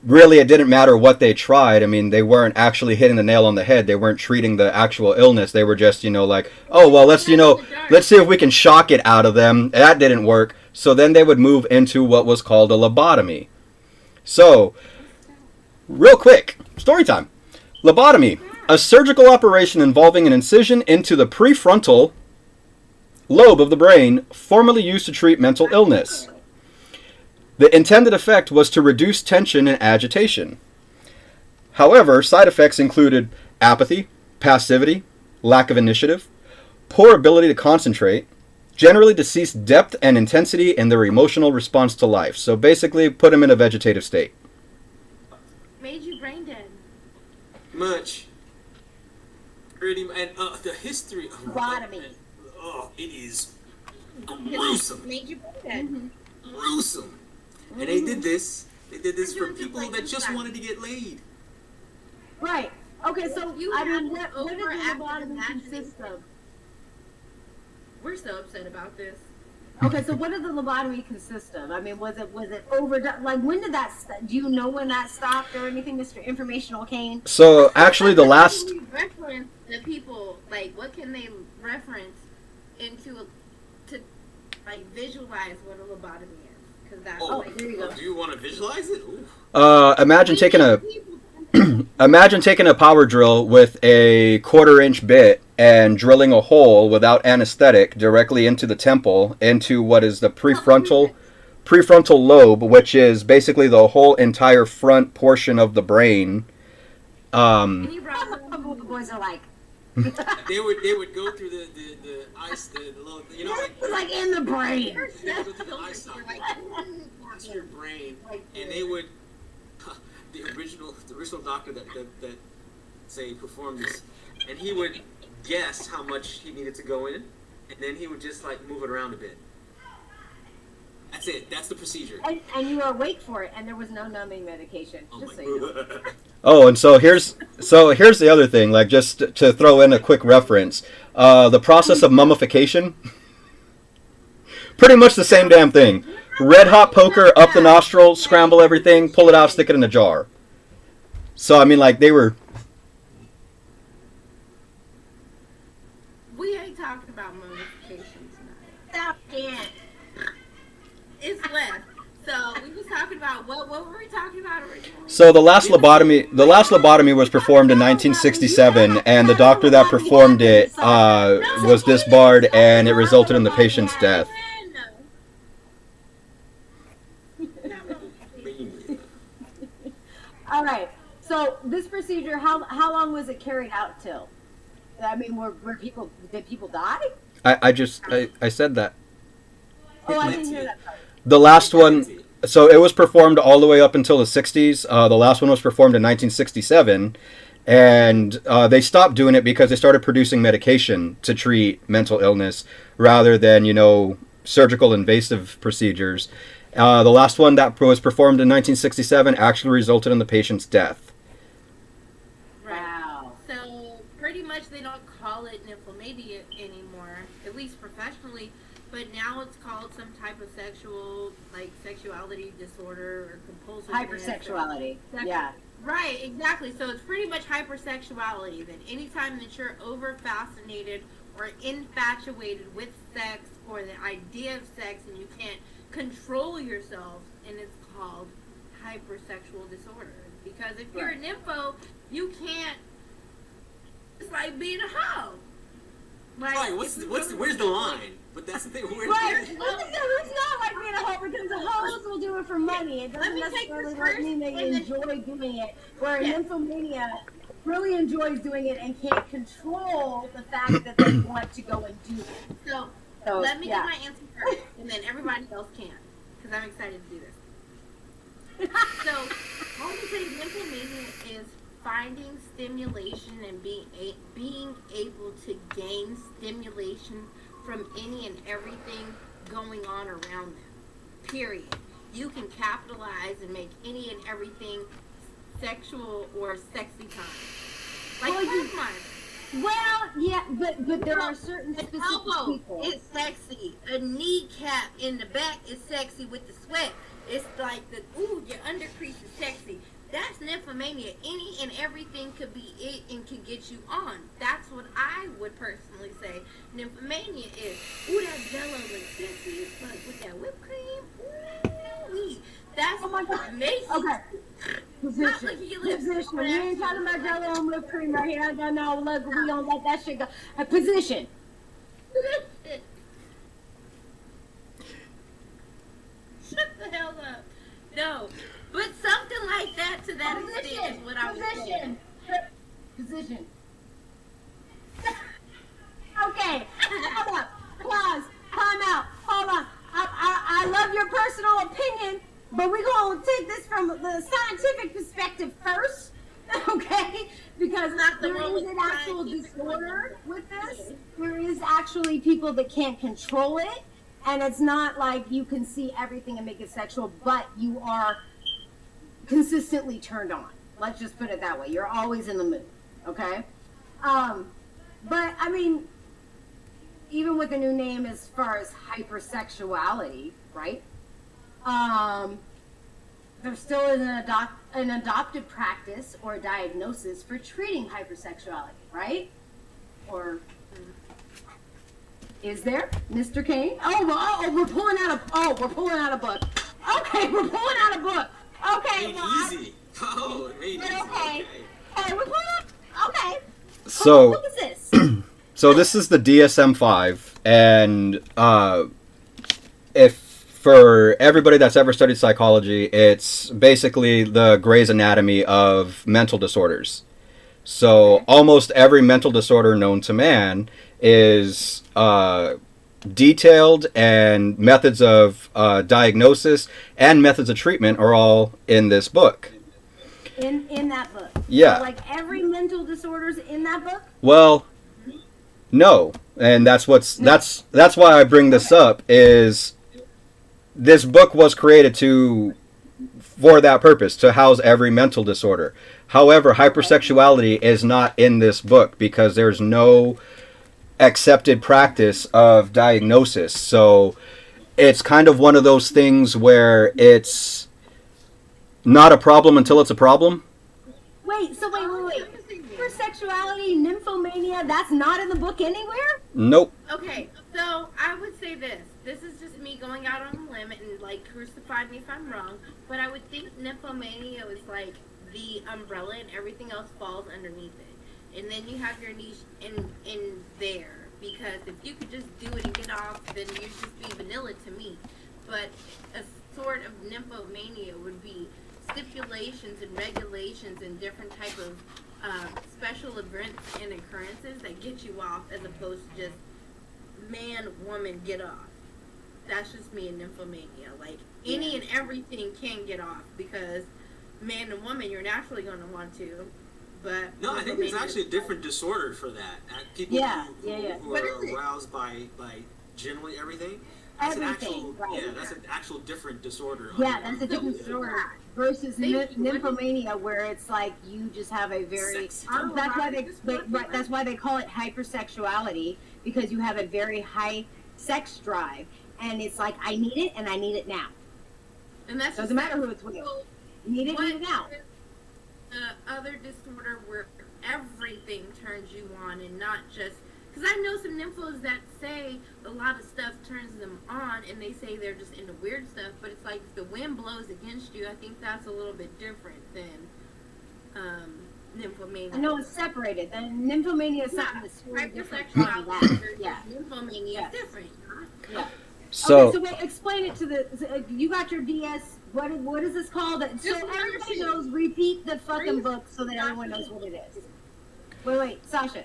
really it didn't matter what they tried. I mean, they weren't actually hitting the nail on the head. They weren't treating the actual illness. They were just, like, oh, well, let's see if we can shock it out of them. That didn't work. So then they would move into what was called a lobotomy. So, real quick, story time. Lobotomy, a surgical operation involving an incision into the prefrontal lobe of the brain, formerly used to treat mental illness. The intended effect was to reduce tension and agitation. However, side effects included apathy, passivity, lack of initiative, poor ability to concentrate, generally decreased depth and intensity in their emotional response to life. So basically, put them in a vegetative state. Made you brain dead. Much. Pretty and the history of Lobotomy. it is gruesome. Made you brain dead. Gruesome. And they did this. They did this for people that just wanted to get laid. Right. Okay, so You I mean, have what to does the overactive lobotomy imagination. consist of? We're so upset about this. Okay, so what did the lobotomy consist of? I mean, was it overdone? Like, when did that? Do you know when that stopped or anything, Mr. Informational Kane? So actually, the last. Can you reference the people, like, what can they reference into to like visualize what a lobotomy is? Because that's like, there you go. Do you want to visualize it? Ooh. Imagine taking a power drill with a 1/4-inch bit and drilling a hole without anesthetic directly into the temple, into what is the prefrontal lobe, which is basically the whole entire front portion of the brain. The boys are like, They would go through the ice, the little, you know, like in the brain. they would go through the ice socket, parts of your brain, and they would the original doctor that say performed this, and he would guess how much he needed to go in, and then he would just like move it around a bit. That's it. That's the procedure. And you were awake for it, and there was no numbing medication. Oh Just my so you know. God. Oh, and so here's the other thing. Like, just to throw in a quick reference, the process of mummification. Pretty much the same damn thing. Red hot poker up the nostril, scramble everything, pull it out, stick it in a jar. So I mean, like they were. We ain't talking about mummification tonight. Stop it. It's left. So we was talking about what were we talking about originally? So the last lobotomy was performed in 1967, and the doctor that performed it was disbarred, and it resulted in the patient's death. All right. So this procedure, how long was it carried out till? I mean, did people die? I said that. Oh, I didn't hear that part. The last one, so it was performed all the way up until the 60s. The last one was performed in 1967, and they stopped doing it because they started producing medication to treat mental illness rather than, surgical invasive procedures. The last one that was performed in 1967 actually resulted in the patient's death. Wow. So pretty much they don't call it nymphomania anymore, at least professionally. But now it's called some type of sexuality disorder or compulsive Hypersexuality. Yeah. Right, exactly. So it's pretty much hypersexuality. That anytime that you're over fascinated or infatuated with sex or the idea of sex and you can't control yourself, and it's called hypersexual disorder. Because if you're a nympho, you can't. It's like being a hoe. Like, Right. Where's the line? But that's the thing. Right. It's not like being a hoe because the hoes will do it for money. It doesn't necessarily like mean they enjoy doing it. Where a nymphomania really enjoys doing it and can't control the fact that they want to go and do it. So let me get my answer first, and then everybody else can, because I'm excited to do this. So, I would say nymphomania is finding stimulation and being able to gain stimulation from any and everything going on around them. Period. You can capitalize and make any and everything sexual or sexy time. Like mine. Well, yeah, but there are certain An specific elbow people. is sexy. A kneecap in the back is sexy with the sweat. It's like your undercrease is sexy. That's nymphomania. Any and everything could be it and could get you on. That's what I would personally say nymphomania is. Ooh, that jello looks sexy as fuck with that whipped cream. Ooh, that's amazing. Okay. Position. We ain't talking about jello and whipped cream right here. No, look, we don't let that shit go. Position. Shut the hell up. No. But something like that to that extent is what I was saying. Position. Okay. Hold up. Pause. Time out. Hold on. I love your personal opinion, but we're going to take this from the scientific perspective first. Okay? Because there is an actual disorder with this. There is actually people that can't control it. And it's not like you can see everything and make it sexual, but you are consistently turned on. Let's just put it that way. You're always in the mood, okay? But I mean, even with the new name as far as hypersexuality, right? There still is an adopted practice or a diagnosis for treating hypersexuality, right? Or is there, Mr. Kane? We're pulling out a book. Okay, we're pulling out a book. Okay, Easy. Oh, it made easy. Okay, we're pulling out. Okay. So, What is this? so this is the DSM-5, and if for everybody that's ever studied psychology, it's basically the Grey's Anatomy of mental disorders. So almost every mental disorder known to man is detailed, and methods of diagnosis and methods of treatment are all in this book. In that book. Yeah. So, like every mental disorder's in that book? Well, no. And that's why I bring this up, is this book was created for that purpose, to house every mental disorder. However, hypersexuality is not in this book because there's no accepted practice of diagnosis. So it's kind of one of those things where it's not a problem until it's a problem. Wait. Hypersexuality, nymphomania, that's not in the book anywhere? Nope. Okay, so I would say this. This is just me going out on a limb and like crucify me if I'm wrong, but I would think nymphomania was like the umbrella and everything else falls underneath it. And then you have your niche in there, because if you could just do it and get off, then you'd just be vanilla to me. But a sort of nymphomania would be stipulations and regulations and different type of special events and occurrences that get you off, as opposed to just man, woman, get off. That's just me in nymphomania. Like any and everything can get off, because man and woman, you're naturally going to want to. But no, I think there's actually a different disorder for that. People who are aroused by generally everything. That's Everything, that's an actual different disorder. Yeah, that's a different disorder versus nymphomania, where it's like you just have a very. That's why they call it hypersexuality, because you have a very high sex drive, and it's like, I need it and I need it now. And that doesn't matter who it's with. You need it now. Other disorder where everything turns you on, and not just. Because I know some nymphos that say a lot of stuff turns them on, and they say they're just into weird stuff, but it's like if the wind blows against you, I think that's a little bit different than nymphomania. No, it's separated. And nymphomania is something that's very different. Yeah. Nymphomania is different. Yeah. So, okay, so wait, explain it to the. You got your DS. What is this called? So everybody knows. Repeat the fucking book so that everyone knows what it is. Wait, Sasha,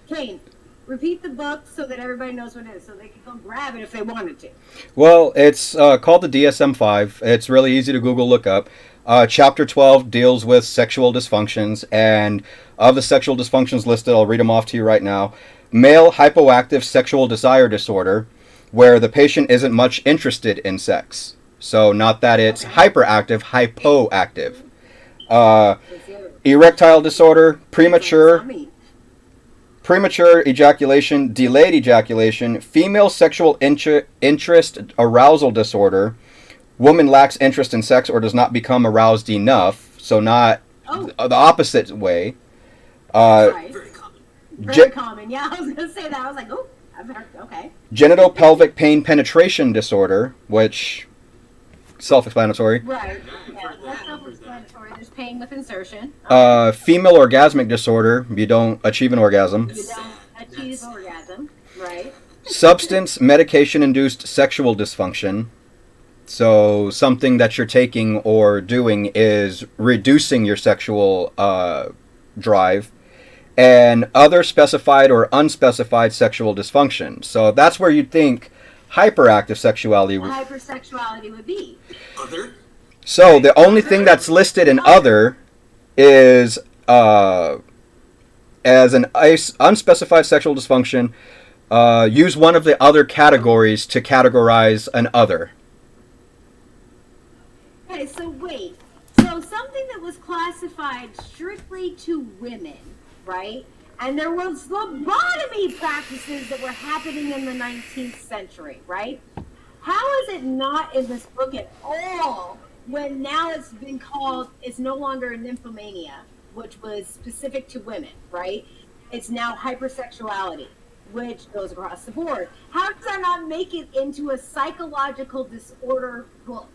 Kane. Repeat the book so that everybody knows what it is, so they can go grab it if they wanted to. Well, it's called the DSM-5. It's really easy to Google look up. Chapter 12 deals with sexual dysfunctions, and of the sexual dysfunctions listed, I'll read them off to you right now. Male hypoactive sexual desire disorder, where the patient isn't much interested in sex. So not that it's hyperactive, hypoactive. Erectile disorder, premature ejaculation, delayed ejaculation, female sexual interest arousal disorder, woman lacks interest in sex or does not become aroused enough, so not the opposite way. Right. Very common. Yeah, I was going to say that. I was like, oh, I've heard, okay. Genital pelvic pain penetration disorder, which, self-explanatory. Right. Yeah, that's self-explanatory. There's pain with insertion. Female orgasmic disorder. You don't achieve an orgasm. You don't achieve orgasm. Right. Substance medication-induced sexual dysfunction. So something that you're taking or doing is reducing your sexual drive. And other specified or unspecified sexual dysfunction. So that's where you'd think hyperactive sexuality would be. Other? So the only thing that's listed in other is as an unspecified sexual dysfunction. Use one of the other categories to categorize an other. Okay, so wait. So something that was classified strictly to women, right? And there was lobotomy practices that were happening in the 19th century, right? How is it not in this book at all when now it's been called, it's no longer a nymphomania, which was specific to women, right? It's now hypersexuality, which goes across the board. How does that not make it into a psychological disorder book?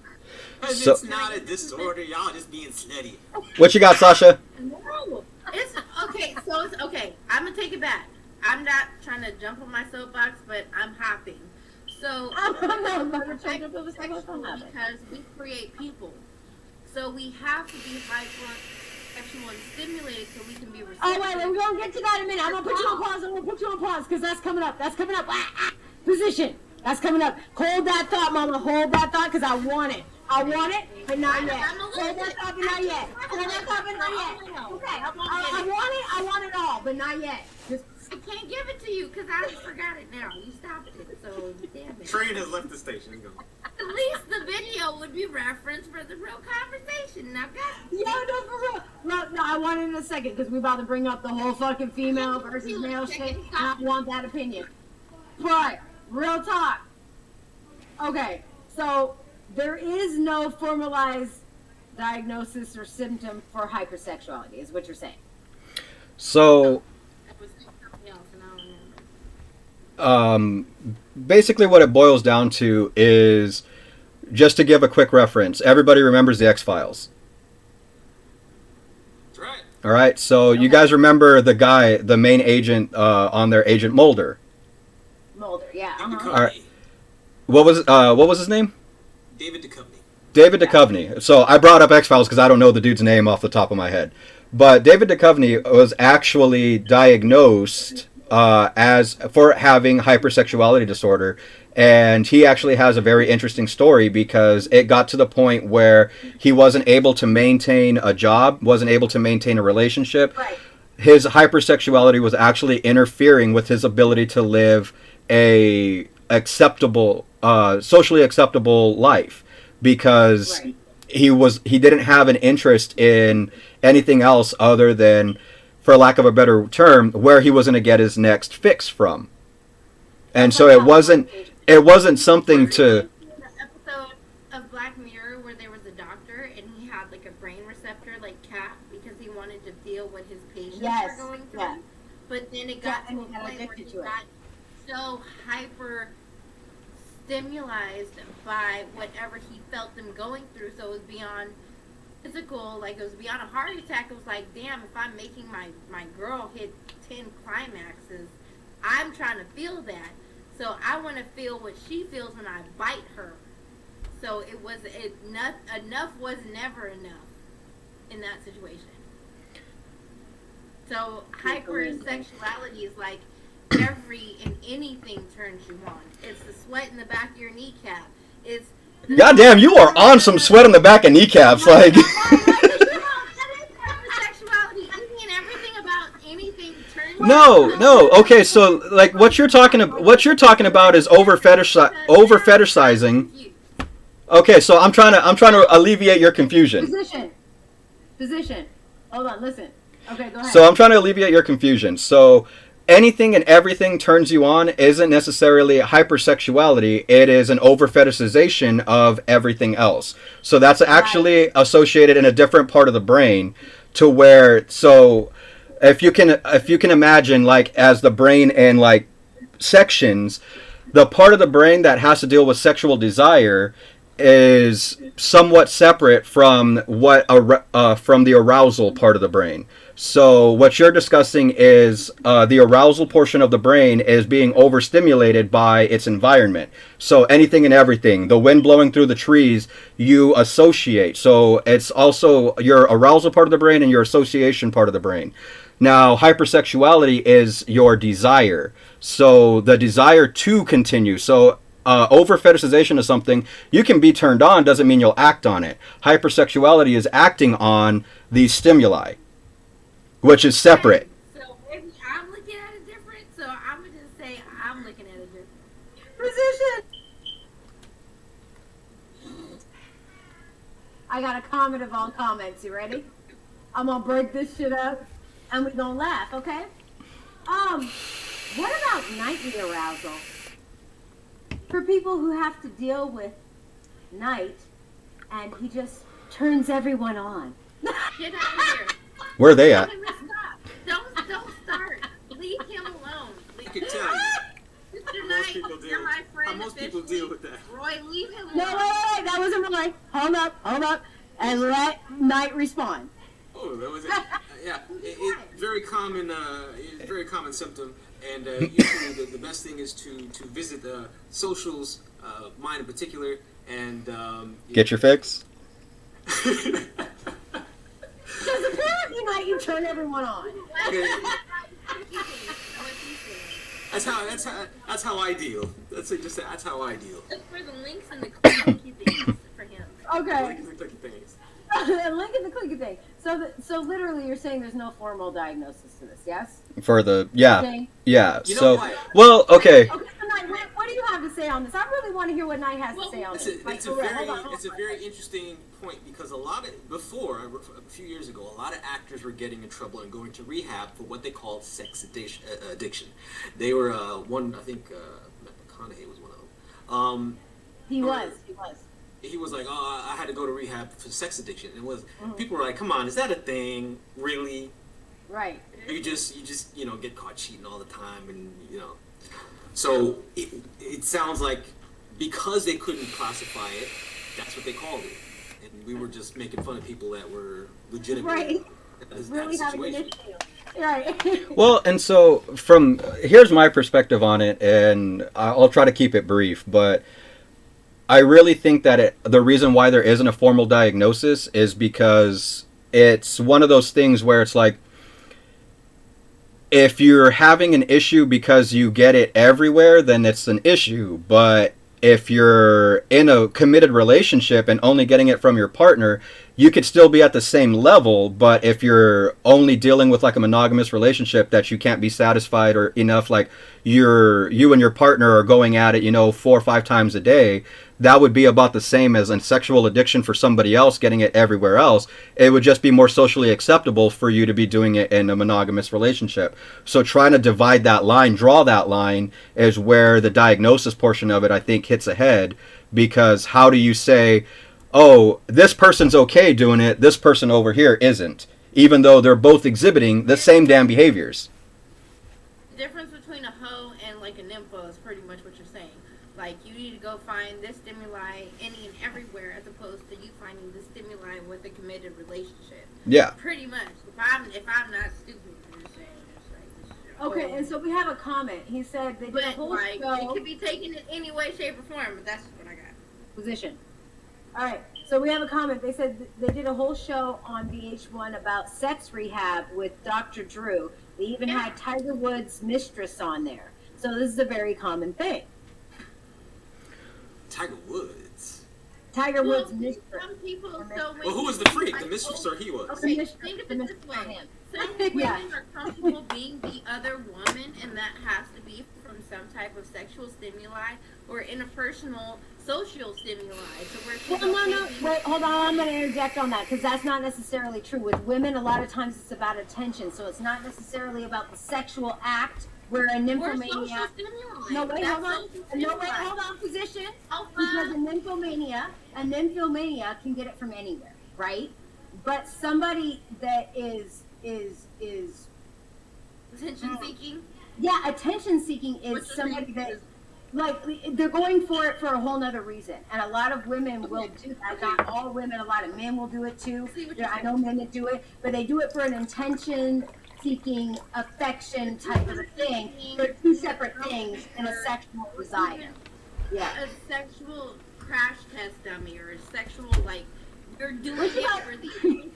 Because it's not a disorder, y'all just being slutty. What you got, Sasha? No. It's okay, so it's okay. I'm gonna take it back. I'm not trying to jump on my soapbox, but I'm hopping. So because we create people. So we have to be sexual and stimulated so we can be receptive. Oh, wait, we're going to get to that in a minute. I'm going to put you on pause. Because that's coming up. Position. That's coming up. Hold that thought, mama. Hold that thought, because I want it, but not yet. Hold that thought, but not yet. Okay, I want it all, but not yet. I can't give it to you because I forgot it now. You stopped it, so damn it. Train has left the station. Go. At least the video would be referenced for the real conversation. Now, guys. Yeah, no, for real. No, I want it in a second because we're about to bring up the whole fucking female versus male shit, and I want that opinion. But, real talk. Okay, so there is no formalized diagnosis or symptom for hypersexuality, is what you're saying. So, That was something else, and I don't remember. basically what it boils down to is, just to give a quick reference, everybody remembers the X-Files. That's right. All right, so you guys remember the guy, the main agent on there, Agent Mulder. Mulder, yeah. David Uh-huh. Duchovny. All right. What was his name? David Duchovny. David Duchovny. So I brought up X-Files because I don't know the dude's name off the top of my head. But David Duchovny was actually diagnosed as for having hypersexuality disorder, and he actually has a very interesting story because it got to the point where he wasn't able to maintain a job, wasn't able to maintain a relationship. Right. His hypersexuality was actually interfering with his ability to live a acceptable, socially acceptable life, because Right. he didn't have an interest in anything else other than, for lack of a better term, where he was going to get his next fix from. And so it wasn't something to. The episode of Black Mirror where there was a doctor and he had like a brain receptor like Cap because he wanted to feel what his patients Yes, were going through. yeah. But then it Yeah, got and to a he got point where addicted he to it. got so hyper stimulated by whatever he felt them going through, so it was beyond physical, like it was beyond a heart attack. It was like, damn, if I'm making my girl hit 10 climaxes, I'm trying to feel that. So I want to feel what she feels when I bite her. So enough was never enough in that situation. So hypersexuality is like every and anything turns you on. It's the sweat in the back of your kneecap. It's Goddamn, you are on some sweat on the back of kneecaps, like. No. Okay, so like what you're talking about is over fetishizing. Okay, so I'm trying to alleviate your confusion. Position. Hold on, listen. Okay, go ahead. So I'm trying to alleviate your confusion. So anything and everything turns you on isn't necessarily hypersexuality. It is an over fetishization of everything else. So that's actually associated in a different part of the brain, to where, so if you can imagine, like, as the brain in like sections, the part of the brain that has to deal with sexual desire is somewhat separate from from the arousal part of the brain. So what you're discussing is the arousal portion of the brain is being overstimulated by its environment. So anything and everything, the wind blowing through the trees, you associate. So it's also your arousal part of the brain and your association part of the brain. Now, hypersexuality is your desire. So the desire to continue. So over fetishization of something, you can be turned on, doesn't mean you'll act on it. Hypersexuality is acting on the stimuli, which is separate. So maybe I'm looking at it different. So I'm gonna just say I'm looking at it different. Position. I got a comment of all comments. You ready? I'm gonna break this shit up, and we're gonna laugh, okay? What about nightly arousal? For people who have to deal with night, and he just turns everyone on. Get out of here. Where are they at? Don't start. Leave him alone. I can tell you. Mr. Most Knight, people deal. you're my friend. How most people officially. deal with that. Roy, leave him alone. No, wait, that wasn't Roy. Hold up, and let Knight respond. Oh, that was it. Yeah, it's very common. It's very common symptom, and usually the best thing is to visit the socials, mine in particular, and Get your fix. Because apparently Unite, you turn everyone on. That's how I deal. That's how I deal. Look for the links in the clicky things for him. Okay. Links in the clicky things. Link in the clicky thing. So literally, you're saying there's no formal diagnosis to this, yes? For the yeah. Okay. Yeah. You know So what? well, okay. Okay, so Knight, what do you have to say on this? I really want to hear what Knight has to say on this. It's a very interesting point because a few years ago, a lot of actors were getting in trouble and going to rehab for what they called sex addiction. They were one, I think Matt McConaughey was one of them. He was. He was like, oh, I had to go to rehab for sex addiction. And people were like, come on, is that a thing? Really? Right. You just get caught cheating all the time, and So it sounds like because they couldn't classify it, that's what they called it, and we were just making fun of people that were legitimately really having an issue. Right. Well, and so here's my perspective on it, and I'll try to keep it brief, but I really think that the reason why there isn't a formal diagnosis is because it's one of those things where it's like, if you're having an issue because you get it everywhere, then it's an issue. But if you're in a committed relationship and only getting it from your partner, you could still be at the same level. But if you're only dealing with like a monogamous relationship that you can't be satisfied or enough, like you and your partner are going at it, 4 or 5 times a day, that would be about the same as a sexual addiction for somebody else getting it everywhere else. It would just be more socially acceptable for you to be doing it in a monogamous relationship. So trying to divide that line, draw that line, is where the diagnosis portion of it, I think, hits ahead. Because how do you say, oh, this person's okay doing it, this person over here isn't, even though they're both exhibiting the same damn behaviors? The difference between a hoe and like a nympho is pretty much what you're saying. Like, you need to go find this stimuli any and everywhere, as opposed to you finding the stimuli with a committed relationship. Yeah. Pretty much. If I'm not stupid, I'm just saying. Okay, and so we have a comment. He said they did a whole show. It could be taken in any way, shape, or form, but that's what I got. Position. All right, so we have a comment. They said they did a whole show on VH1 about sex rehab with Dr. Drew. They even had Tiger Woods' mistress on there. So this is a very common thing. Tiger Woods. Tiger Woods' mistress. Some people who was the freak? The mistress or he was? Okay, think of it this way. Some women are comfortable being the other woman, and that has to be from some type of sexual stimuli or interpersonal social stimuli. So no. Wait, hold on. I'm going to interject on that because that's not necessarily true. With women, a lot of times it's about attention. So it's not necessarily about the sexual act where a nymphomaniac. No, wait, hold on. Position. Because a nymphomania can get it from anywhere, right? But somebody that is attention seeking. Yeah, attention seeking is somebody that, like, they're going for it for a whole nother reason. And a lot of women will do that. Not all women, a lot of men will do it too. I know men that do it, but they do it for an attention seeking, affection type of a thing. They're two separate things in a sexual desire. Yeah. A sexual crash test dummy or a sexual, like, you're doing it for the attention.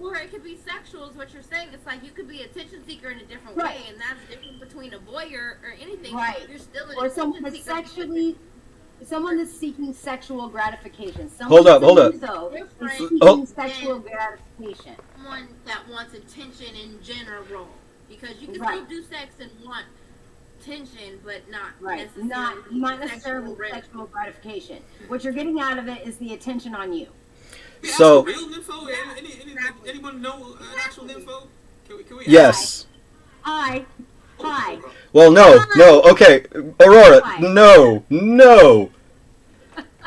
Or it could be sexual is what you're saying. It's like you could be a attention seeker in a different way, and that's different between a voyeur or anything. Right. You're still an or someone that's someone that's seeking sexual gratification. Hold up. Is seeking sexual gratification. Someone that wants attention in general, because you can still do sex and want attention, but not necessarily sexual gratification. What you're getting out of it is the attention on you. So, real nympho? Anyone know an actual nympho? Can we yes. Hi. Well, no. Okay, Orora, no.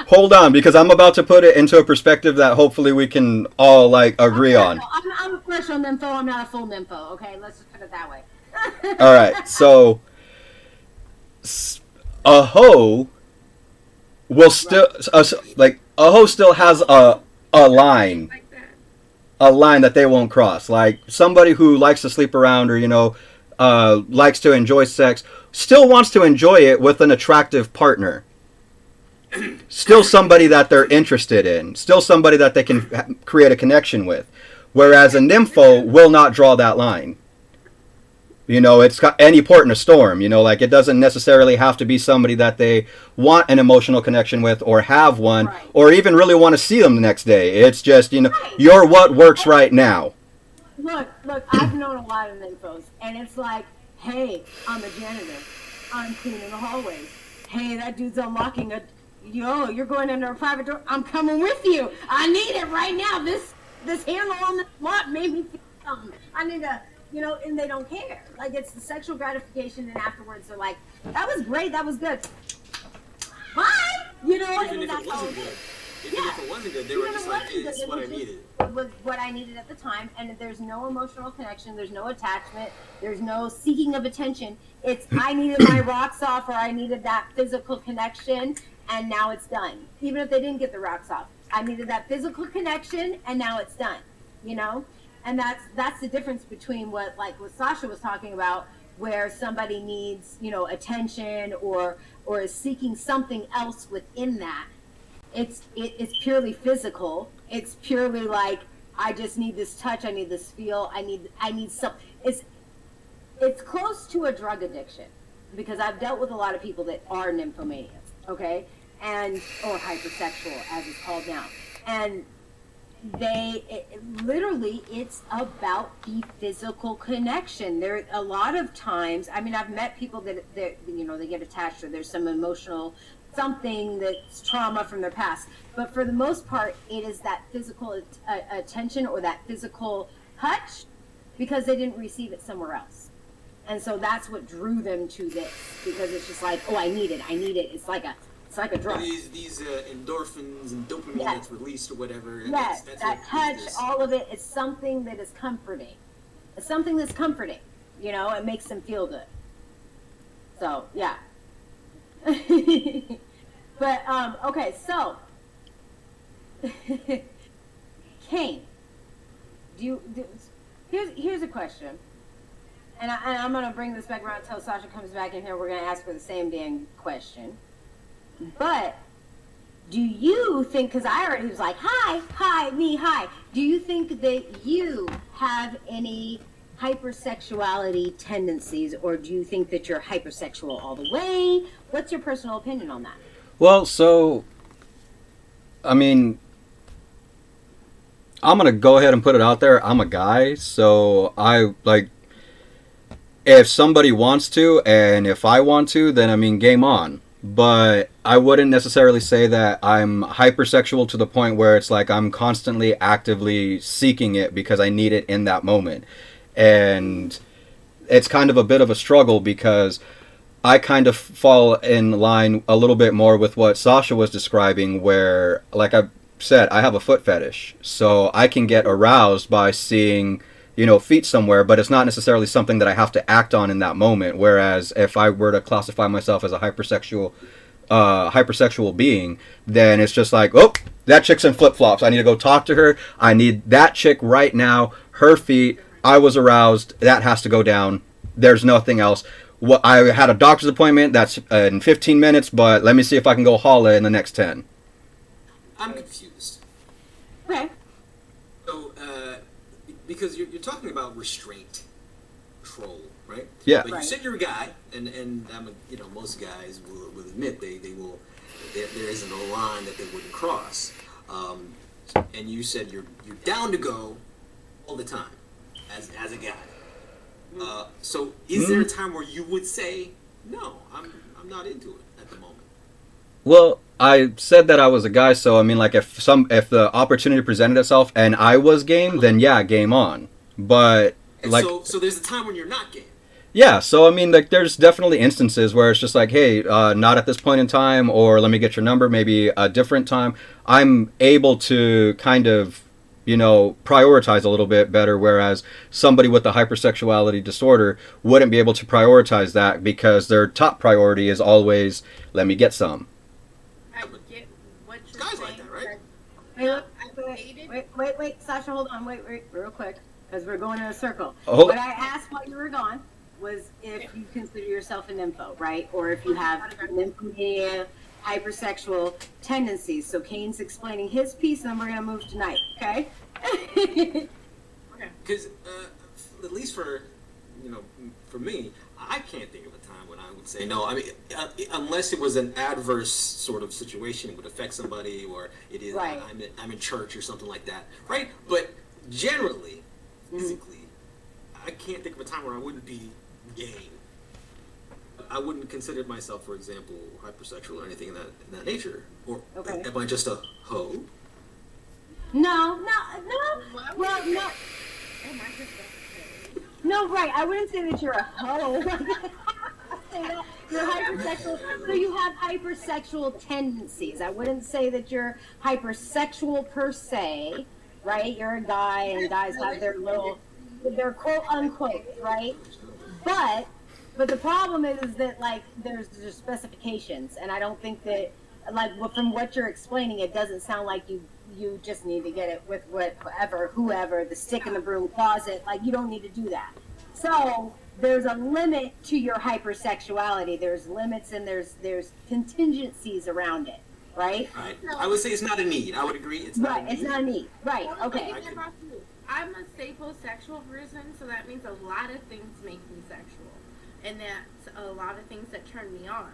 Hold on, because I'm about to put it into a perspective that hopefully we can all agree on. I'm a partial nympho. I'm not a full nympho. Okay, let's just put it that way. All right, so a hoe will still a hoe still has a line that they won't cross. Like somebody who likes to sleep around or likes to enjoy sex still wants to enjoy it with an attractive partner. still somebody that they're interested in, still somebody that they can create a connection with. Whereas a nympho will not draw that line. You know, it's got any port in a storm. You know, like it doesn't necessarily have to be somebody that they want an emotional connection with or have one, Right. or even really want to see them the next day. It's just, you know, you're what works right now. Look, I've known a lot of nymphos, and it's like, hey, I'm a janitor. I'm cleaning the hallways. Hey, that dude's unlocking a, you're going under a private door. I'm coming with you. I need it right now. This handle on the lock made me feel something. I need to, and they don't care. Like, it's the sexual gratification, and afterwards they're like, that was great, that was good. Bye! Even And if that's it all wasn't it good. is. Even if it wasn't good, they were Even if just it like, wasn't hey, this good, is what I it was needed. just- was what I needed at the time, and there's no emotional connection, there's no attachment, there's no seeking of attention. It's I needed my rocks off, or I needed that physical connection, and now it's done. Even if they didn't get the rocks off, I needed that physical connection, and now it's done. And that's the difference between what Sasha was talking about, where somebody needs attention or is seeking something else within that. It's purely physical. It's purely like, I just need this touch, I need this feel, I need some. It's close to a drug addiction, because I've dealt with a lot of people that are nymphomaniacs, okay, or hypersexual as it's called now, and literally, it's about the physical connection. There a lot of times, I mean, I've met people that they get attached, or there's some emotional something that's trauma from their past, but for the most part, it is that physical attention or that physical touch, because they didn't receive it somewhere else. And so that's what drew them to this, because it's just like, oh, I need it. It's like a drug. These endorphins and dopamine that's released or whatever. And Yes, that's that what touch, this. all of it is something that is comforting. It's something that's comforting. It makes them feel good. So, yeah. But, okay, so. Kane, here's a question. And I'm going to bring this back around until Sasha comes back in here. We're going to ask her the same damn question. But do you think, because he was like, hi, me, hi. Do you think that you have any hypersexuality tendencies, or do you think that you're hypersexual all the way? What's your personal opinion on that? Well, so, I mean, I'm going to go ahead and put it out there. I'm a guy, so if somebody wants to, and if I want to, then, I mean, game on. But I wouldn't necessarily say that I'm hypersexual to the point where it's like I'm constantly actively seeking it because I need it in that moment. And it's kind of a bit of a struggle, because I kind of fall in line a little bit more with what Sasha was describing, where, like I said, I have a foot fetish. So I can get aroused by seeing, feet somewhere, but it's not necessarily something that I have to act on in that moment. Whereas if I were to classify myself as a hypersexual being, then it's just like, oh, that chick's in flip-flops. I need to go talk to her. I need that chick right now. Her feet. I was aroused. That has to go down. There's nothing else. I had a doctor's appointment. That's in 15 minutes, but let me see if I can go holla in the next 10. I'm confused. Okay. So, because you're talking about restraint, control, right? Yeah. But you said you're a guy, and most guys will admit they will. There isn't a line that they wouldn't cross. And you said you're down to go all the time, as a guy. So is there a time where you would say, no, I'm not into it at the moment? Well, I said that I was a guy, so I mean, like, if the opportunity presented itself and I was game, then yeah, game on. But And like, so there's a time when you're not game. yeah, so I mean, like, there's definitely instances where it's just like, hey, not at this point in time, or let me get your number, maybe a different time. I'm able to kind of, prioritize a little bit better, whereas somebody with a hypersexuality disorder wouldn't be able to prioritize that, because their top priority is always, let me get some. I get what you're Guys saying. like that, right? Wait, Sasha, hold on, wait, real quick, because we're going in a circle. Oh. What I asked while you were gone was if you consider yourself a nympho, right? Or if you have nymphomania, hypersexual tendencies. So Kane's explaining his piece, and then we're gonna move to Night. Okay. Because at least for for me, I can't think of a time when I would say no. I mean, unless it was an adverse sort of situation, it would affect somebody, or it is Right. I'm in church or something like that, right? But generally, physically, I can't think of a time where I wouldn't be gay. I wouldn't consider myself, for example, hypersexual or anything in that nature. Or Okay. am I just a hoe? No. Well, no. Am I just a- No, right. I wouldn't say that you're a hoe. Say that. You're hypersexual. So you have hypersexual tendencies. I wouldn't say that you're hypersexual per se, right? You're a guy, and guys have their quote unquote, right? But the problem is that like there's specifications, and I don't think that like from what you're explaining, it doesn't sound like you just need to get it with whoever, the stick in the broom closet. Like, you don't need to do that. So there's a limit to your hypersexuality. There's limits, and there's contingencies around it, right? Right. I would say it's not a need. I would agree. It's not Right. a need. It's not a need. Right. Okay. I'm a sapiosexual person, so that means a lot of things make me sexual, and that's a lot of things that turn me on.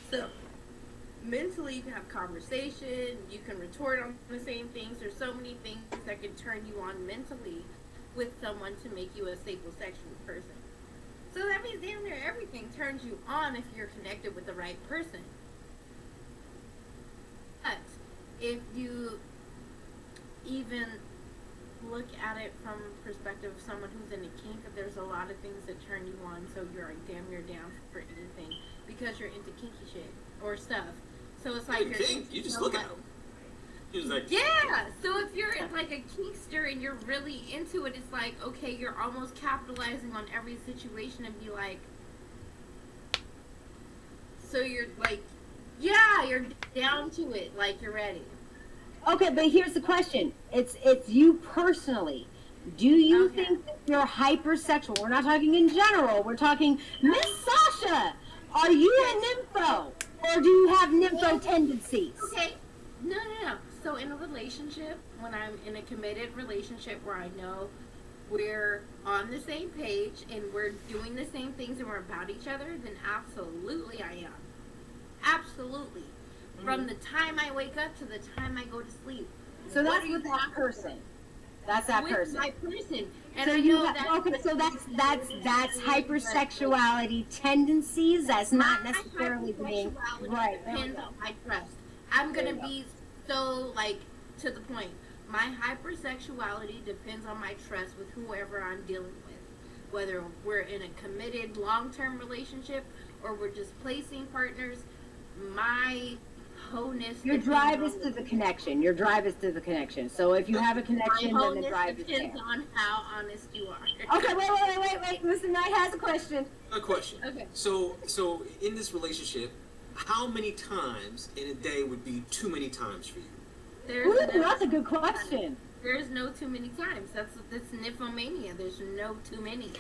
So mentally, you can have conversation, you can retort on the same things. There's so many things that can turn you on mentally with someone to make you a sapiosexual person. So that means damn near everything turns you on if you're connected with the right person. But if you even look at it from the perspective of someone who's in a kink, there's a lot of things that turn you on, so you're like damn near down for anything because you're into kinky shit or stuff. So it's like You're you're kink. into You just so look at much- him. He was like, Yeah. So if you're like a kinkster and you're really into it, it's like, okay, you're almost capitalizing on every situation and be like, so you're like, yeah, you're down to it, like you're ready. Okay, but here's the question. It's you personally. Do you Okay. think that you're hypersexual? We're not talking in general. We're talking, Miss Sasha, are you a nympho? Or do you have nympho tendencies? Okay. No. So in a relationship, when I'm in a committed relationship where I know we're on the same page and we're doing the same things and we're about each other, then absolutely I am. Absolutely. From the time I wake up to the time I go to sleep. So What that's are you with that talking person. That's that with person. my person. And So I you know have, that okay, so that's hypersexuality tendencies. That's not my necessarily being hypersexuality right. there we depends go. on my trust. I'm There gonna you go. be so like to the point. My hypersexuality depends on my trust with whoever I'm dealing with. Whether we're in a committed long-term relationship or we're just placing partners, my wholeness. Your depends drive on is to the connection. Your drive is to the connection. So if you have a my connection, then the wholeness drive is there. depends on how honest you are. Okay, wait. Mr. Knight has a question. a question. Okay. So in this relationship, how many times in a day would be too many times for you? Ooh, There's that's a good question. There's no too many times. That's nymphomania. There's no too many.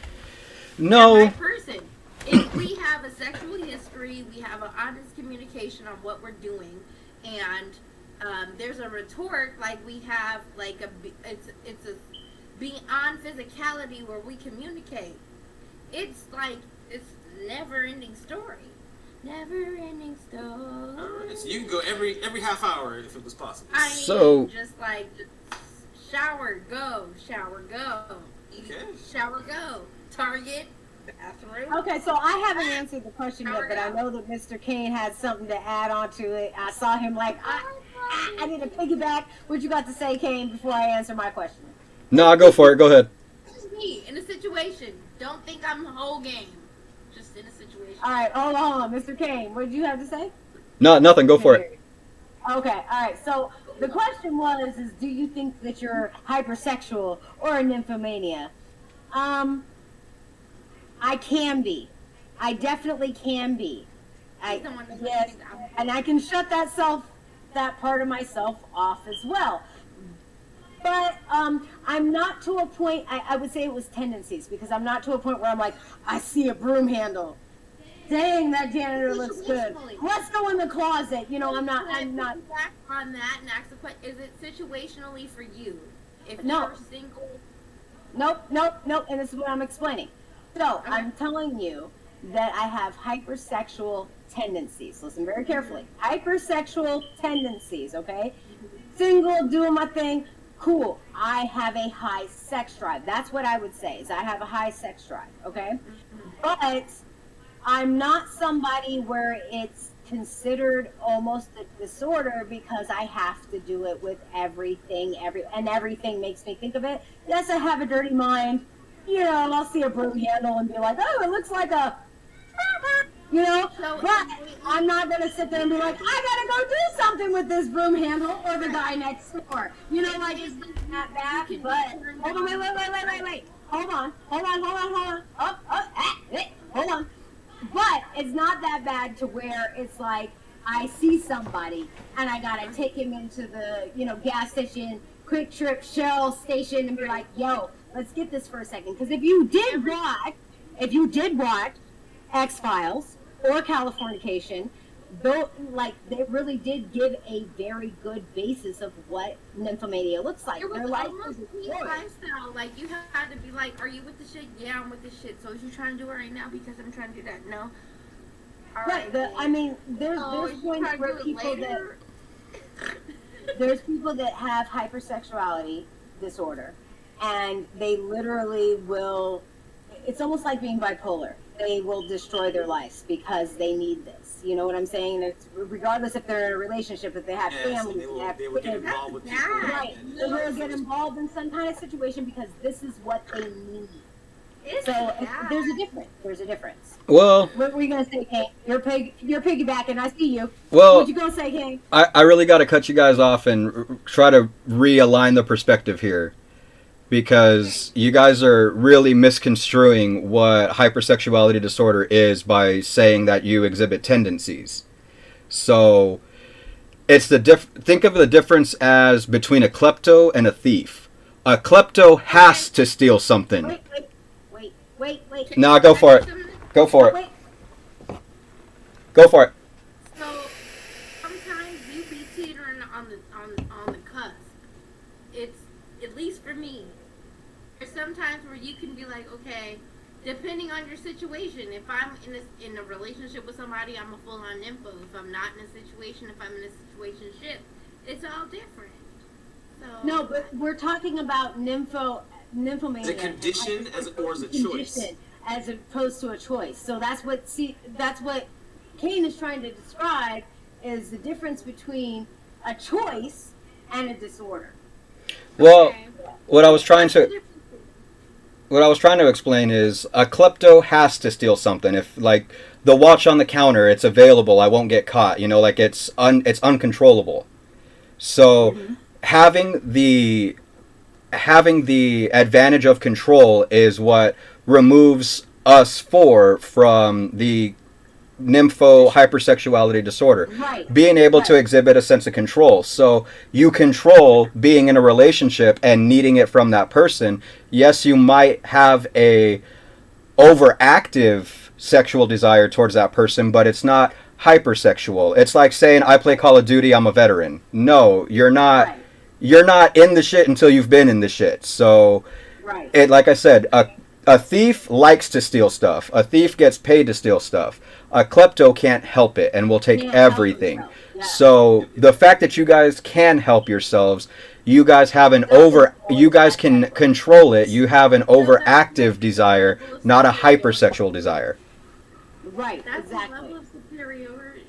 No. My person. If we have a sexual history, we have an honest communication on what we're doing, and there's a retort like we have like it's a beyond physicality where we communicate. It's like it's never-ending story. Never-ending story. All right. So you can go every half hour if it was possible. I mean, So- just like shower, go, Okay. shower, go, Target, bathroom. Okay, so I haven't answered the question yet, but I know that Mr. Kane had something to add on to it. I saw him like, I need to piggyback. What you got to say, Kane, before I answer my question? No, go for it. Go ahead. This is me in a situation. Don't think I'm the whole game. Just in a situation. All right, hold on. Mr. Kane, what did you have to say? No, nothing. Go for it. Okay, all right. So the question was, do you think that you're hypersexual or a nymphomania? I can be. I definitely can be. Yes, and I can shut that part of myself off as well. But I'm not to a point, I would say it was tendencies, because I'm not to a point where I'm like, I see a broom handle. Dang, that janitor looks good. Situationally. Let's go in the closet. You know, I'm not. Back on that and ask the question: is it situationally for you? If No. you're single, Nope. And this is what I'm explaining. So I'm telling you that I have hypersexual tendencies. Listen very carefully. Hypersexual tendencies. Okay. Single, doing my thing. Cool. I have a high sex drive. That's what I would say. Is I have a high sex drive. Okay. But I'm not somebody where it's considered almost a disorder because I have to do it with everything, everything makes me think of it. Yes, I have a dirty mind. You know, I'll see a broom handle and be like, oh, it looks like a, you know, but I'm not going to sit there and be like, I got to go do something with this broom handle or the guy next door. You know, like, it's not that bad, but, hold on, wait. Hold on. Hold on. But it's not that bad to where it's like I see somebody and I gotta take him into the, you know, gas station, quick trip, Shell station and be like, yo, let's get this for a second. Because if you did watch X-Files or Californication, though, like, they really did give a very good basis of what nymphomania looks like. it was Their life almost is peak destroyed. lifestyle. Like you had to be like, "Are you with the shit? Yeah, I'm with the shit." So is you trying to do it right now because I'm trying to do that? No. All Right. then. I mean, there's So you points trying to where do it people later? there's people that have hypersexuality disorder and they literally will, it's almost like being bipolar. They will destroy their lives because they need this. You know what I'm saying? And it's regardless if they're in a relationship, if they have Yes, families, and they will get kids, involved with That's people. bad. right. They will get involved in some kind of situation because this is what they need. It's So bad. there's a difference. There's a difference. Well, What were you gonna say, Kane? You're piggybacking. I see you. well, What you gonna say, Kane? I really got to cut you guys off and try to realign the perspective here, because you guys are really misconstruing what hypersexuality disorder is by saying that you exhibit tendencies. So it's think of the difference as between a klepto and a thief. A klepto has to steal something. Wait. Nah, go for it. Go for it. Wait. Go for it. So sometimes you be teetering on the cusp. It's, at least for me, there's sometimes where you can be like, okay, depending on your situation. If I'm in a relationship with somebody, I'm a full on nympho. If I'm not in a situation, if I'm in a situationship, it's all different. So No, but we're talking about nymphomania. Is it condition or is it choice? Condition as opposed to a choice. So that's what Kane is trying to describe is the difference between a choice and a disorder. Well, Okay. what I was trying to explain is a klepto has to steal something. If, like, the watch on the counter, it's available, I won't get caught. You know, like, it's uncontrollable. So having the advantage of control is what removes us from the nympho hypersexuality disorder. Right. Being able to exhibit a sense of control. So you control being in a relationship and needing it from that person. Yes, you might have a overactive sexual desire towards that person, but it's not hypersexual. It's like saying, I play Call of Duty, I'm a veteran. No, you're not. Right. You're not in the shit until you've been in the shit. So, Right. it, like I said, a thief likes to steal stuff. A thief gets paid to steal stuff. A klepto can't help it and will take Can't help everything. himself. Yeah. So the fact that you guys can help yourselves, you guys have you guys can control it. You have an overactive desire, not a hypersexual desire. Right. That's the Exactly. level of superiority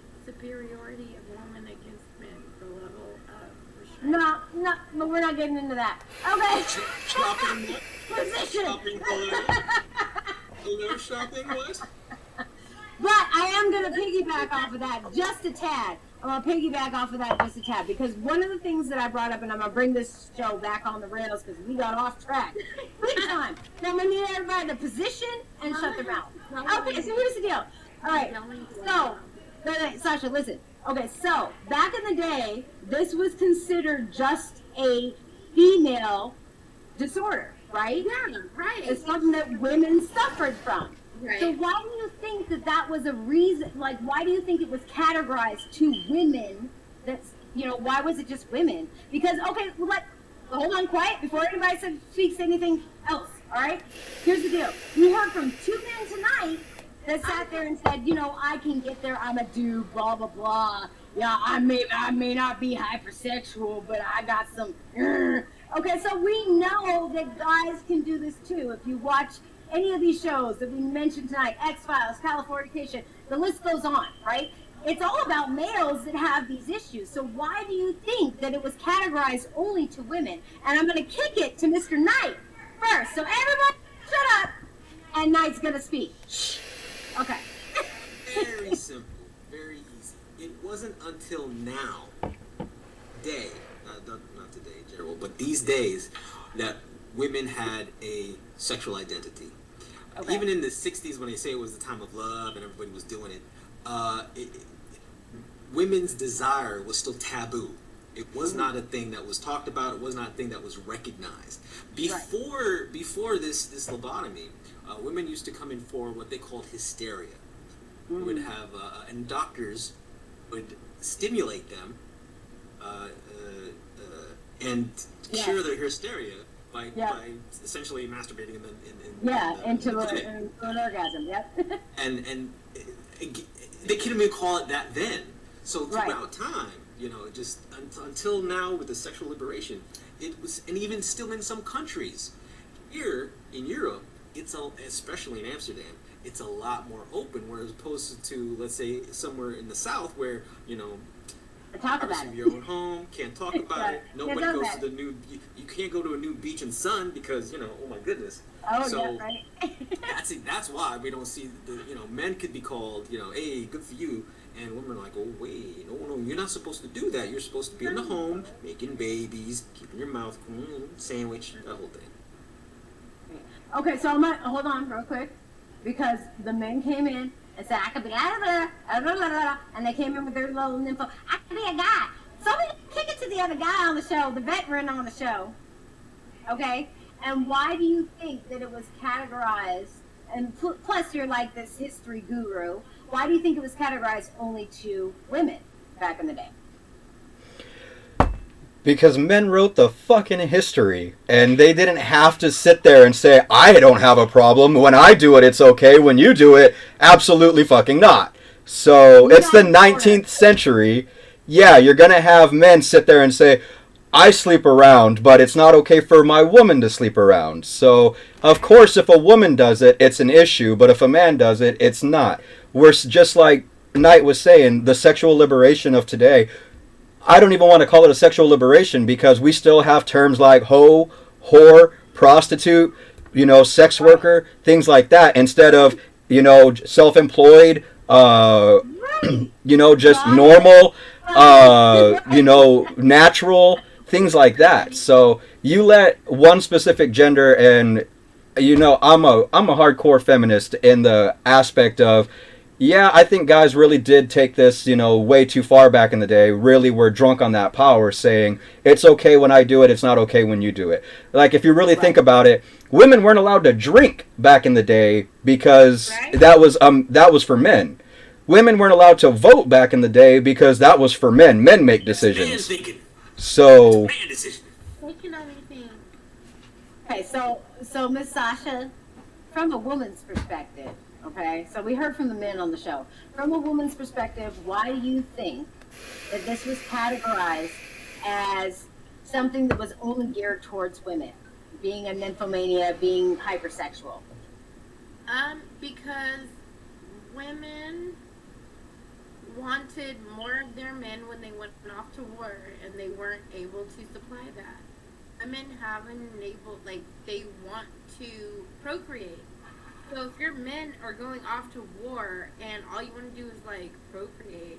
of women against men. The level of restraint. No, but we're not getting into that. Okay. Shopping Position. shopping what? But I am going to piggyback off of that just a tad. I'm going to piggyback off of that just a tad because one of the things that I brought up, and I'm going to bring this show back on the rails because we got off track big time. So I'm going to need everybody to position and shut their mouth. Okay, so here's the deal. All right, so, Sasha, listen. Okay, so back in the day, this was considered just a female disorder, right? Yeah, right. It's something that women suffered from. Right. So why do you think that was a reason? Like, why do you think it was categorized to women? That's, why was it just women? Because, okay, hold on, quiet, before anybody speaks anything else, all right? Here's the deal. We heard from 2 men tonight that sat there and said, I can get there, I'm a dude, blah, blah, blah. Yeah, I may not be hypersexual, but I got some... Okay, so we know that guys can do this too. If you watch any of these shows that we mentioned tonight, X-Files, Californication, the list goes on, right? It's all about males that have these issues. So why do you think that it was categorized only to women? And I'm going to kick it to Mr. Knight first. So everybody shut up, and Knight's going to speak. Shh. Okay. Very simple, very easy. It wasn't until now, not today, Gerald, but these days, that women had a sexual identity. Okay. Even in the 60s, when they say it was the time of love and everybody was doing it, women's desire was still taboo. It was not a thing that was talked about. It was not a thing that was recognized. Before this lobotomy, women used to come in for what they called hysteria. We would have, and doctors would stimulate them and cure their hysteria by essentially masturbating them into an orgasm. Yep. and they couldn't even call it that then. So throughout time, just until now with the sexual liberation, it was, and even still in some countries, here in Europe, especially in Amsterdam, it's a lot more open, whereas opposed to, let's say, somewhere in the South where, talk about it. Your own home, can't talk about it. Nobody goes to the new. You can't go to a new beach in sun because oh my goodness. Oh so yeah, right. that's why we don't see the men could be called hey, good for you, and women are like, oh wait, no, you're not supposed to do that. You're supposed to be in the home making babies, keeping your mouth sandwich, that whole thing. Okay, so I'm gonna hold on real quick because the men came in and said I could be and they came in with their little nympho. I could be a guy. Somebody kick it to the other guy on the show, the veteran on the show. Okay, and why do you think that it was categorized? And plus, you're like this history guru. Why do you think it was categorized only to women back in the day? Because men wrote the fucking history, and they didn't have to sit there and say, I don't have a problem. When I do it, it's okay. When you do it, absolutely fucking not. So it's the 19th century. Yeah, you're going to have men sit there and say, I sleep around, but it's not okay for my woman to sleep around. So, of course, if a woman does it, it's an issue, but if a man does it, it's not. We're just like Knight was saying, the sexual liberation of today, I don't even want to call it a sexual liberation because we still have terms like hoe, whore, prostitute, sex worker, things like that, instead of, self-employed, just normal, natural, things like that. So you let one specific gender, and I'm a hardcore feminist in the aspect of, yeah, I think guys really did take this, way too far back in the day. Really were drunk on that power, saying it's okay when I do it, it's not okay when you do it. Like, if you really think about it, women weren't allowed to drink back in the day because that was for men. Women weren't allowed to vote back in the day because that was for men. Men make decisions. So. Okay, so Miss Sasha, from a woman's perspective, okay, so we heard from the men on the show. From a woman's perspective, why do you think that this was categorized as something that was only geared towards women, being a nymphomania, being hypersexual? Because women wanted more of their men when they went off to war, and they weren't able to supply that. Women haven't enabled, they want to procreate. So if your men are going off to war and all you want to do is procreate,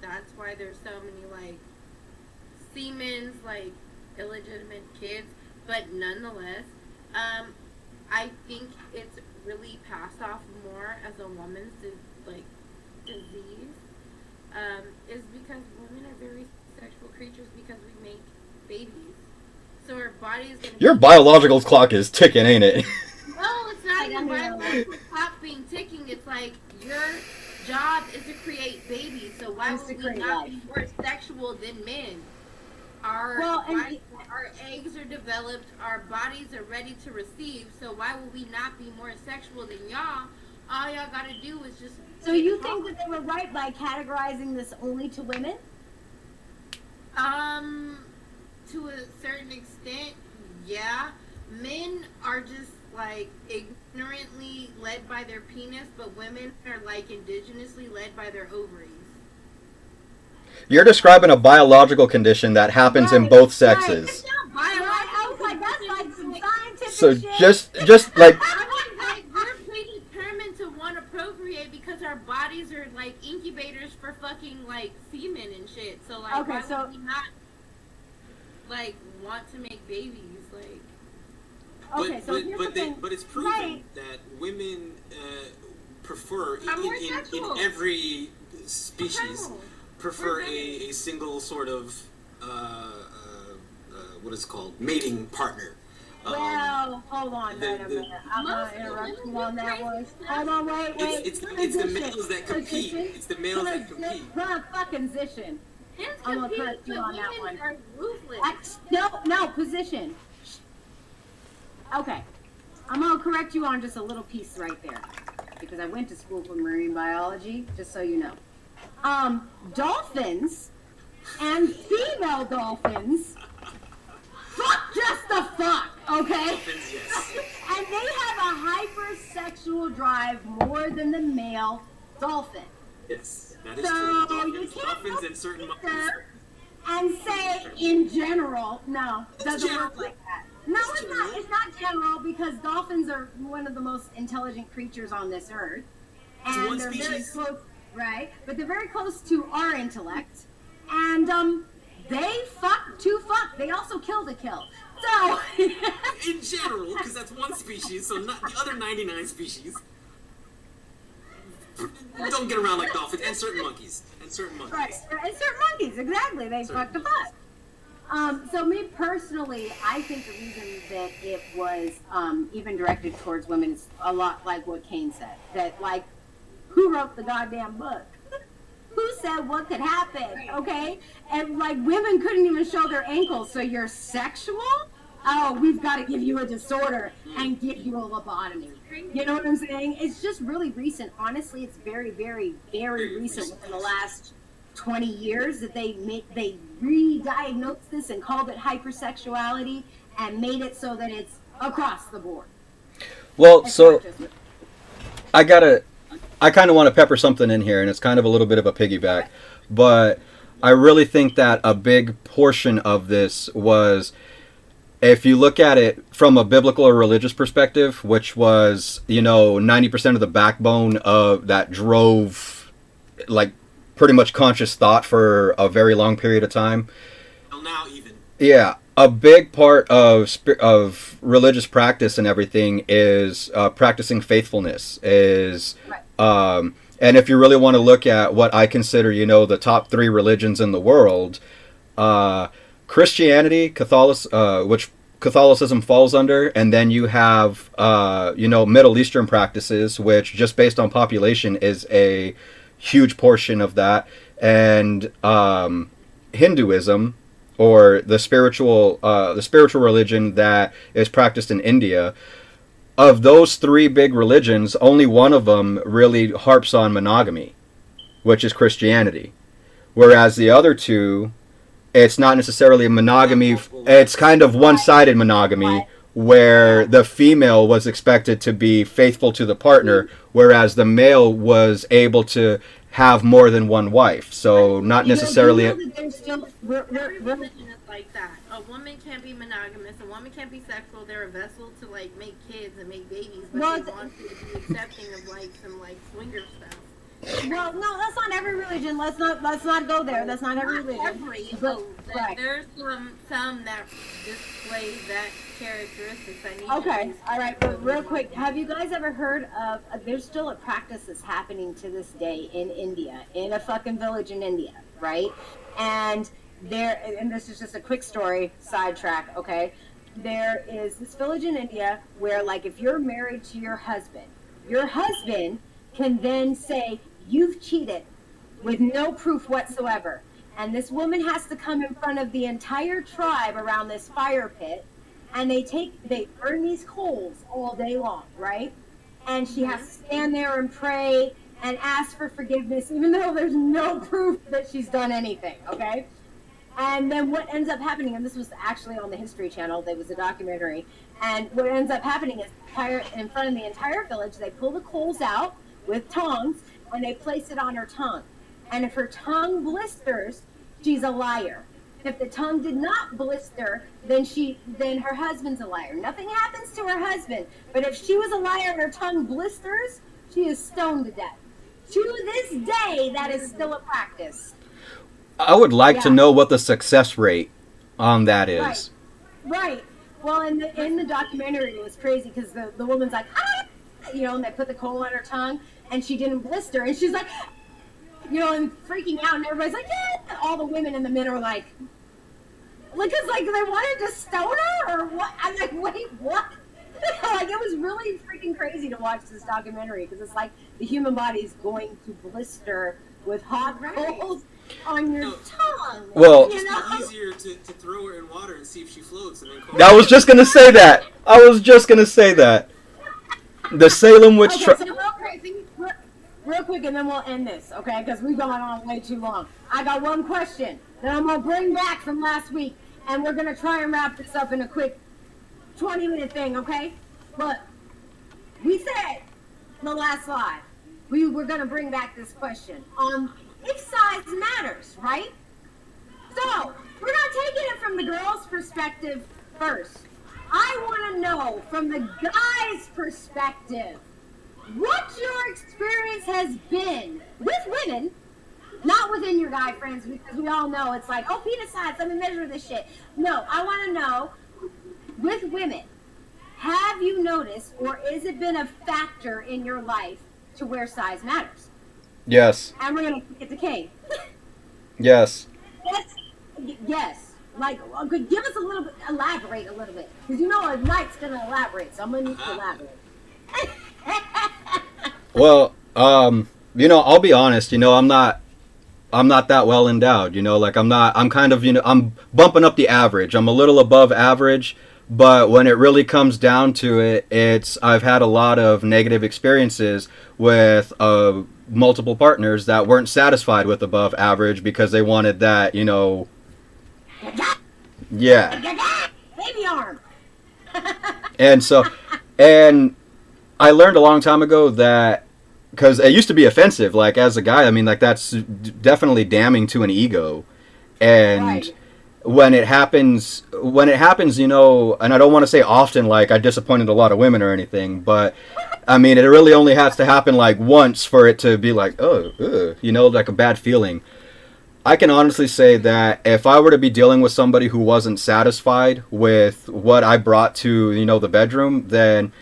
that's why there's so many semen's illegitimate kids. But nonetheless, I think it's really passed off more as a woman's disease. Is because women are very sexual creatures because we make babies. So our body is gonna Your biological clock is ticking, ain't it? No, it's not like, your biological clock being ticking, it's like your job is to create babies. So why Is to would we create not life. be more sexual than men? Our Well, and- our eggs are developed, our bodies are ready to receive. So why would we not be more sexual than y'all? All y'all gotta do is just. So you think that they were right by categorizing this only to women? To a certain extent, yeah. Men are just like ignorantly led by their penis, but women are like indigenously led by their ovaries. You're describing a biological condition that happens in Right, both right. sexes. It's not Right? biological. I was like, that's like some scientific So shit. just like I mean, like, we're predetermined to want to procreate because our bodies are like incubators for fucking like semen and shit. So like, Okay, why so- would we not like want to make babies? Like, Okay, so here's the thing. but it's proven Right. that women prefer Are more in sexual. every species No. prefer We're a single sort of what is it called mating partner. Well, hold on, the- wait a the- minute. I'm gonna Most interrupt women you on do that crazy one. stuff. Hold on, wait. It's the males that compete. It's the males that compete. Fucking position. men's I'm gonna compete, correct you but on that women one. are ruthless. No, position. Okay, I'm gonna correct you on just a little piece right there, because I went to school for marine biology, just so you know. Dolphins and female dolphins, fuck just the fuck, okay? Dolphins, yes. And they have a hypersexual drive more than the male dolphin. Yes, that is So true. you can't Dolphins go and certain monkeys. there and say in general, no, doesn't work general. like that. No, It's it's not. general. It's not general because dolphins are one of the most intelligent creatures on this earth, It's and one they're very species. close, right? But they're very close to our intellect, and they fuck to fuck. They also kill to kill. So In general, because that's one species, so not the other 99 species don't get around like dolphins and certain monkeys. And certain monkeys. right, and certain monkeys, exactly. They Certain fuck to monkeys. fuck. So me personally, I think the reason that it was even directed towards women is a lot like what Kane said. That like, who wrote the goddamn book? Who said what could happen? Okay, and like women couldn't even show their ankles. So you're sexual? Oh, we've got to give you a disorder and give you a lobotomy. You know what I'm saying? It's just really recent. Honestly, it's very, very, very recent within the last 20 years that they re-diagnosed this and called it hypersexuality and made it so that it's across the board. well, It's so not just- I kind of want to pepper something in here, and it's kind of a little bit of a piggyback, but I really think that a big portion of this was, if you look at it from a biblical or religious perspective, which was, 90% of the backbone of that drove, like, pretty much conscious thought for a very long period of time. Well, now even. Yeah, a big part of religious practice and everything is practicing faithfulness. And if you really want to look at what I consider, the top 3 religions in the world, Christianity, which Catholicism falls under, and then you have Middle Eastern practices, which just based on population is a huge portion of that, and Hinduism, or the spiritual religion that is practiced in India. Of those 3 big religions, only one of them really harps on monogamy, which is Christianity. Whereas the other 2, it's not necessarily monogamy, it's kind of one-sided monogamy, where the female was expected to be faithful to the partner, whereas the male was able to have more than one wife. So not necessarily... You know that there's still, Every religion is like that. A woman can't be monogamous. A woman can't be sexual. They're a vessel to like make kids and make babies, but Well, they want you to be accepting of like some like swinger stuff. well, no, that's not every religion. Let's not go there. That's not every Not religion. every, But- but right. there's some that display that characteristics. I need Okay, to all right, but real quick, have you guys ever heard of, there's still a practice that's happening to this day in India, in a fucking village in India, right? And this is just a quick story, sidetrack, okay? there is this village in India where, like, if you're married to your husband can then say, you've cheated with no proof whatsoever. And this woman has to come in front of the entire tribe around this fire pit, and they burn these coals all day long, right? And she has to stand there and pray and ask for forgiveness, even though there's no proof that she's done anything, okay? And then what ends up happening, and this was actually on the History Channel, there was a documentary, and what ends up happening is in front of the entire village, they pull the coals out with tongs, and they place it on her tongue. And if her tongue blisters, she's a liar. If the tongue did not blister, then her husband's a liar. Nothing happens to her husband, but if she was a liar and her tongue blisters, she is stoned to death. To this day, that is still a practice. I would like to know what the success rate on that is. Right. Well, in the documentary, it was crazy because the woman's like, ah! And they put the coal on her tongue, and she didn't blister, and she's like, and freaking out, and everybody's like, yeah! All the women and the men are like, because like they wanted to stone her or what? I'm like, wait, what? Like, it was really freaking crazy to watch this documentary because it's like the human body is going to blister with hot coals on your tongue. Well, it's easier to throw her in water and see if she floats, and then I was just gonna say that. The Salem witch trial. So real quick, and then we'll end this, okay? Because we've gone on way too long. I got one question that I'm gonna bring back from last week, and we're gonna try and wrap this up in a quick 20-minute thing, okay? But we said in the last slide we were gonna bring back this question on if size matters, right? So we're not taking it from the girl's perspective first. I want to know from the guy's perspective what your experience has been with women, not within your guy friends, because we all know it's like, oh, penis size, let me measure this shit. No, I want to know with women, have you noticed or has it been a factor in your life to where size matters? Yes. And we're going to get to Kink. Yes. Yes. Like, give us a little bit, elaborate a little bit. Because a Knight's going to elaborate, so I'm going to need to elaborate. Well, I'll be honest, I'm not that well endowed, like I'm kind of, I'm bumping up the average. I'm a little above average, but when it really comes down to it, I've had a lot of negative experiences with multiple partners that weren't satisfied with above average because they wanted that, yeah. Baby arm. And I learned a long time ago that, because it used to be offensive, like as a guy, I mean, like that's definitely damning to an ego. And right. when it happens, and I don't want to say often, like I disappointed a lot of women or anything, but I mean, it really only has to happen like once for it to be like, like a bad feeling. I can honestly say that if I were to be dealing with somebody who wasn't satisfied with what I brought to, the bedroom, then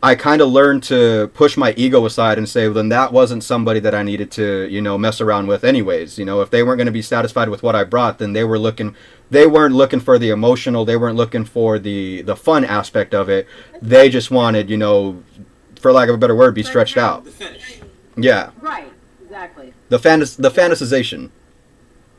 I kind of learned to push my ego aside and say, well, then that wasn't somebody that I needed to, mess around with anyways. If they weren't going to be satisfied with what I brought, then they weren't looking for the emotional, they weren't looking for the fun aspect of it. They just wanted, for lack of a better word, be stretched out. the finish. Yeah. Right, exactly. The fantasization.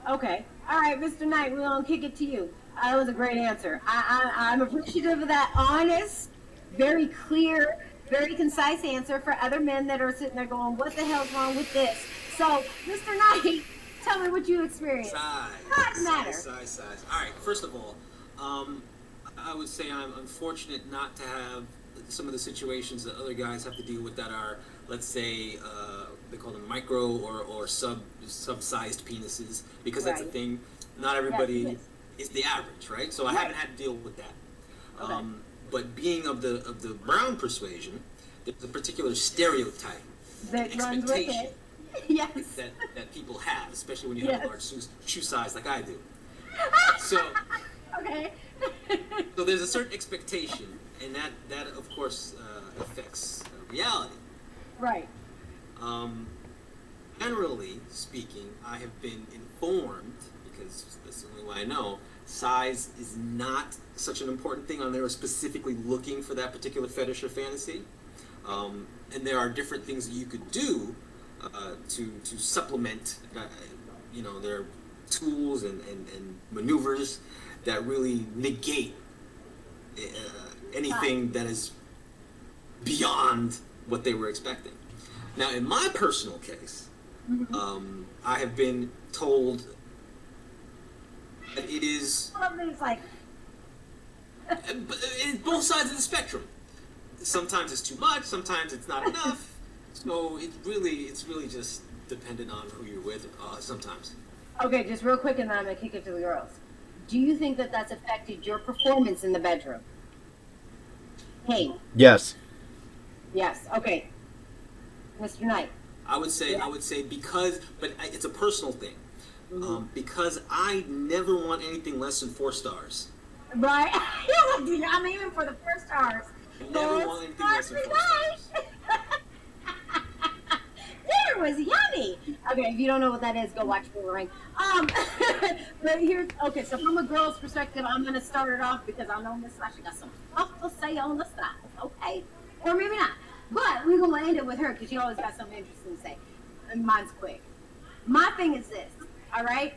Okay. All right, Mr. Knight, we're going to kick it to you. That was a great answer. I'm appreciative of that honest, very clear, very concise answer for other men that are sitting there going, what the hell's wrong with this? So, Mr. Knight, tell me what you experienced. Size. All right, first of all, I would say I'm unfortunate not to have some of the situations that other guys have to deal with that are, let's say, they call them micro or sub-sized penises, because that's a thing. Not everybody is the average, right? So I haven't had to deal with that. Okay. But being of the brown persuasion, there's a particular stereotype, that runs with it. Yes. that people have, especially when you have a large shoe size like I do. So okay. So there's a certain expectation, and that of course affects reality. Right. Generally speaking, I have been informed, because that's the only way I know, size is not such an important thing on there, specifically looking for that particular fetish or fantasy. And there are different things that you could do to supplement. There are tools and maneuvers that really negate anything that is beyond what they were expecting. Now, in my personal case, I have been told that it is it's both sides of the spectrum. Sometimes it's too much, sometimes it's not enough. So it's really just dependent on who you're with sometimes. Okay, just real quick, and then I'm gonna kick it to the girls. Do you think that that's affected your performance in the bedroom? Hey. Yes. Yes. Okay. Mr. Knight. I would say because, but it's a personal thing. Because I never want anything less than 4 stars. Right. I'm aiming for the 4 stars. I never want anything less than 4 stars. Dinner was yummy. Okay, if you don't know what that is, go watch Boomerang. But here's okay. So from a girl's perspective, I'm gonna start it off because I know Miss Sasha got some stuff to say on the side. Okay, or maybe not. But we're gonna end it with her because she always got something interesting to say. And mine's quick. My thing is this. All right.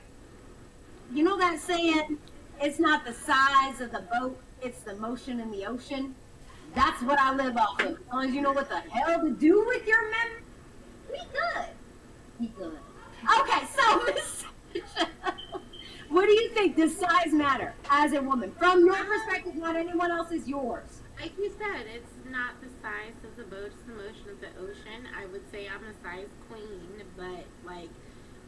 You know that saying? It's not the size of the boat; it's the motion in the ocean. That's what I live off of. As long as you know what the hell to do with your memory, we good. We good. Okay, so Miss Sasha, what do you think? Does size matter as a woman? From your perspective, not anyone else's, yours. Like you said, it's not the size of the boat, it's the motion of the ocean. I would say I'm a size queen, but like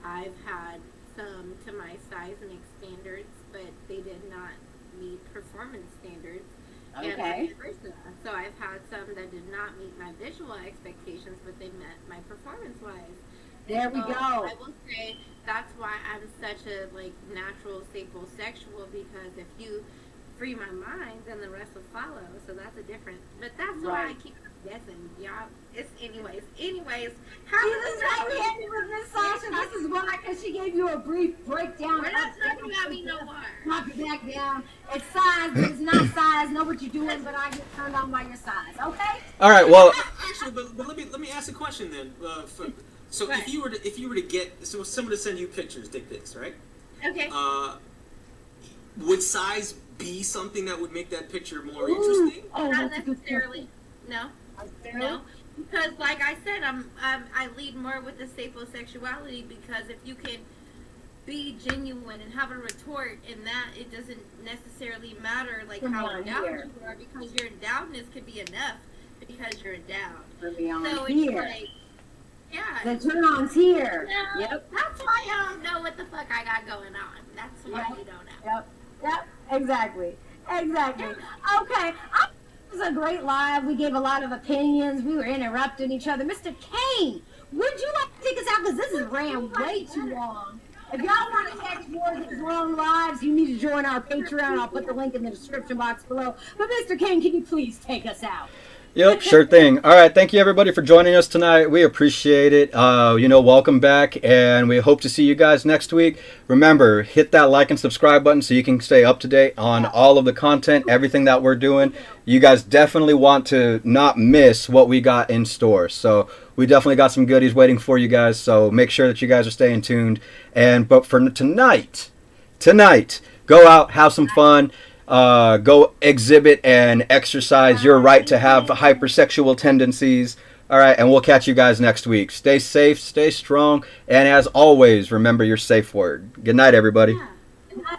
I've had some to my size make standards, but they did not meet performance standards. Okay. And vice versa. So I've had some that did not meet my visual expectations, but they met my performance-wise. There we go. I will say that's why I'm such a natural sapiosexual, because if you free my mind, then the rest will follow. So that's a different. But that's why I keep guessing, y'all. It's anyways. How this is how we ended with Miss Sasha. This is why, because she gave you a brief breakdown. We're not talking about me no more. Knock it back down. It's size, but it's not size. Know what you're doing, but I get turned on by your size. Okay. All right. Well. Actually, but let me ask a question then. So if you were to get someone to send you pictures, dick pics, right? Okay. Would size be something that would make that picture more interesting? Oh, not necessarily. No. No. Because, like I said, I lead more with the sapiosexuality, because if you can be genuine and have a retort in that, it doesn't necessarily matter how endowed you are, because your endowedness could be enough because you're endowed. So it's yeah. The turn-on's here. No, yep. That's why I don't know what the fuck I got going on. That's why you don't know. Yep. Exactly. Okay. It was a great live. We gave a lot of opinions. We were interrupting each other. Mr. Kane, would you like to take us out? Because this has ran way too long. If y'all want to catch more of these long lives, you need to join our Patreon. I'll put the link in the description box below. But Mr. Kane, can you please take us out? Yep, sure thing. All right, thank you everybody for joining us tonight. We appreciate it. Welcome back, and we hope to see you guys next week. Remember, hit that like and subscribe button so you can stay up to date on all of the content, everything that we're doing. You guys definitely want to not miss what we got in store. So we definitely got some goodies waiting for you guys. So make sure that you guys are staying tuned. But for tonight, go out, have some fun. Go exhibit and exercise your right to have hypersexual tendencies. All right, and we'll catch you guys next week. Stay safe, stay strong, and as always, remember your safe word. Good night, everybody. Yeah.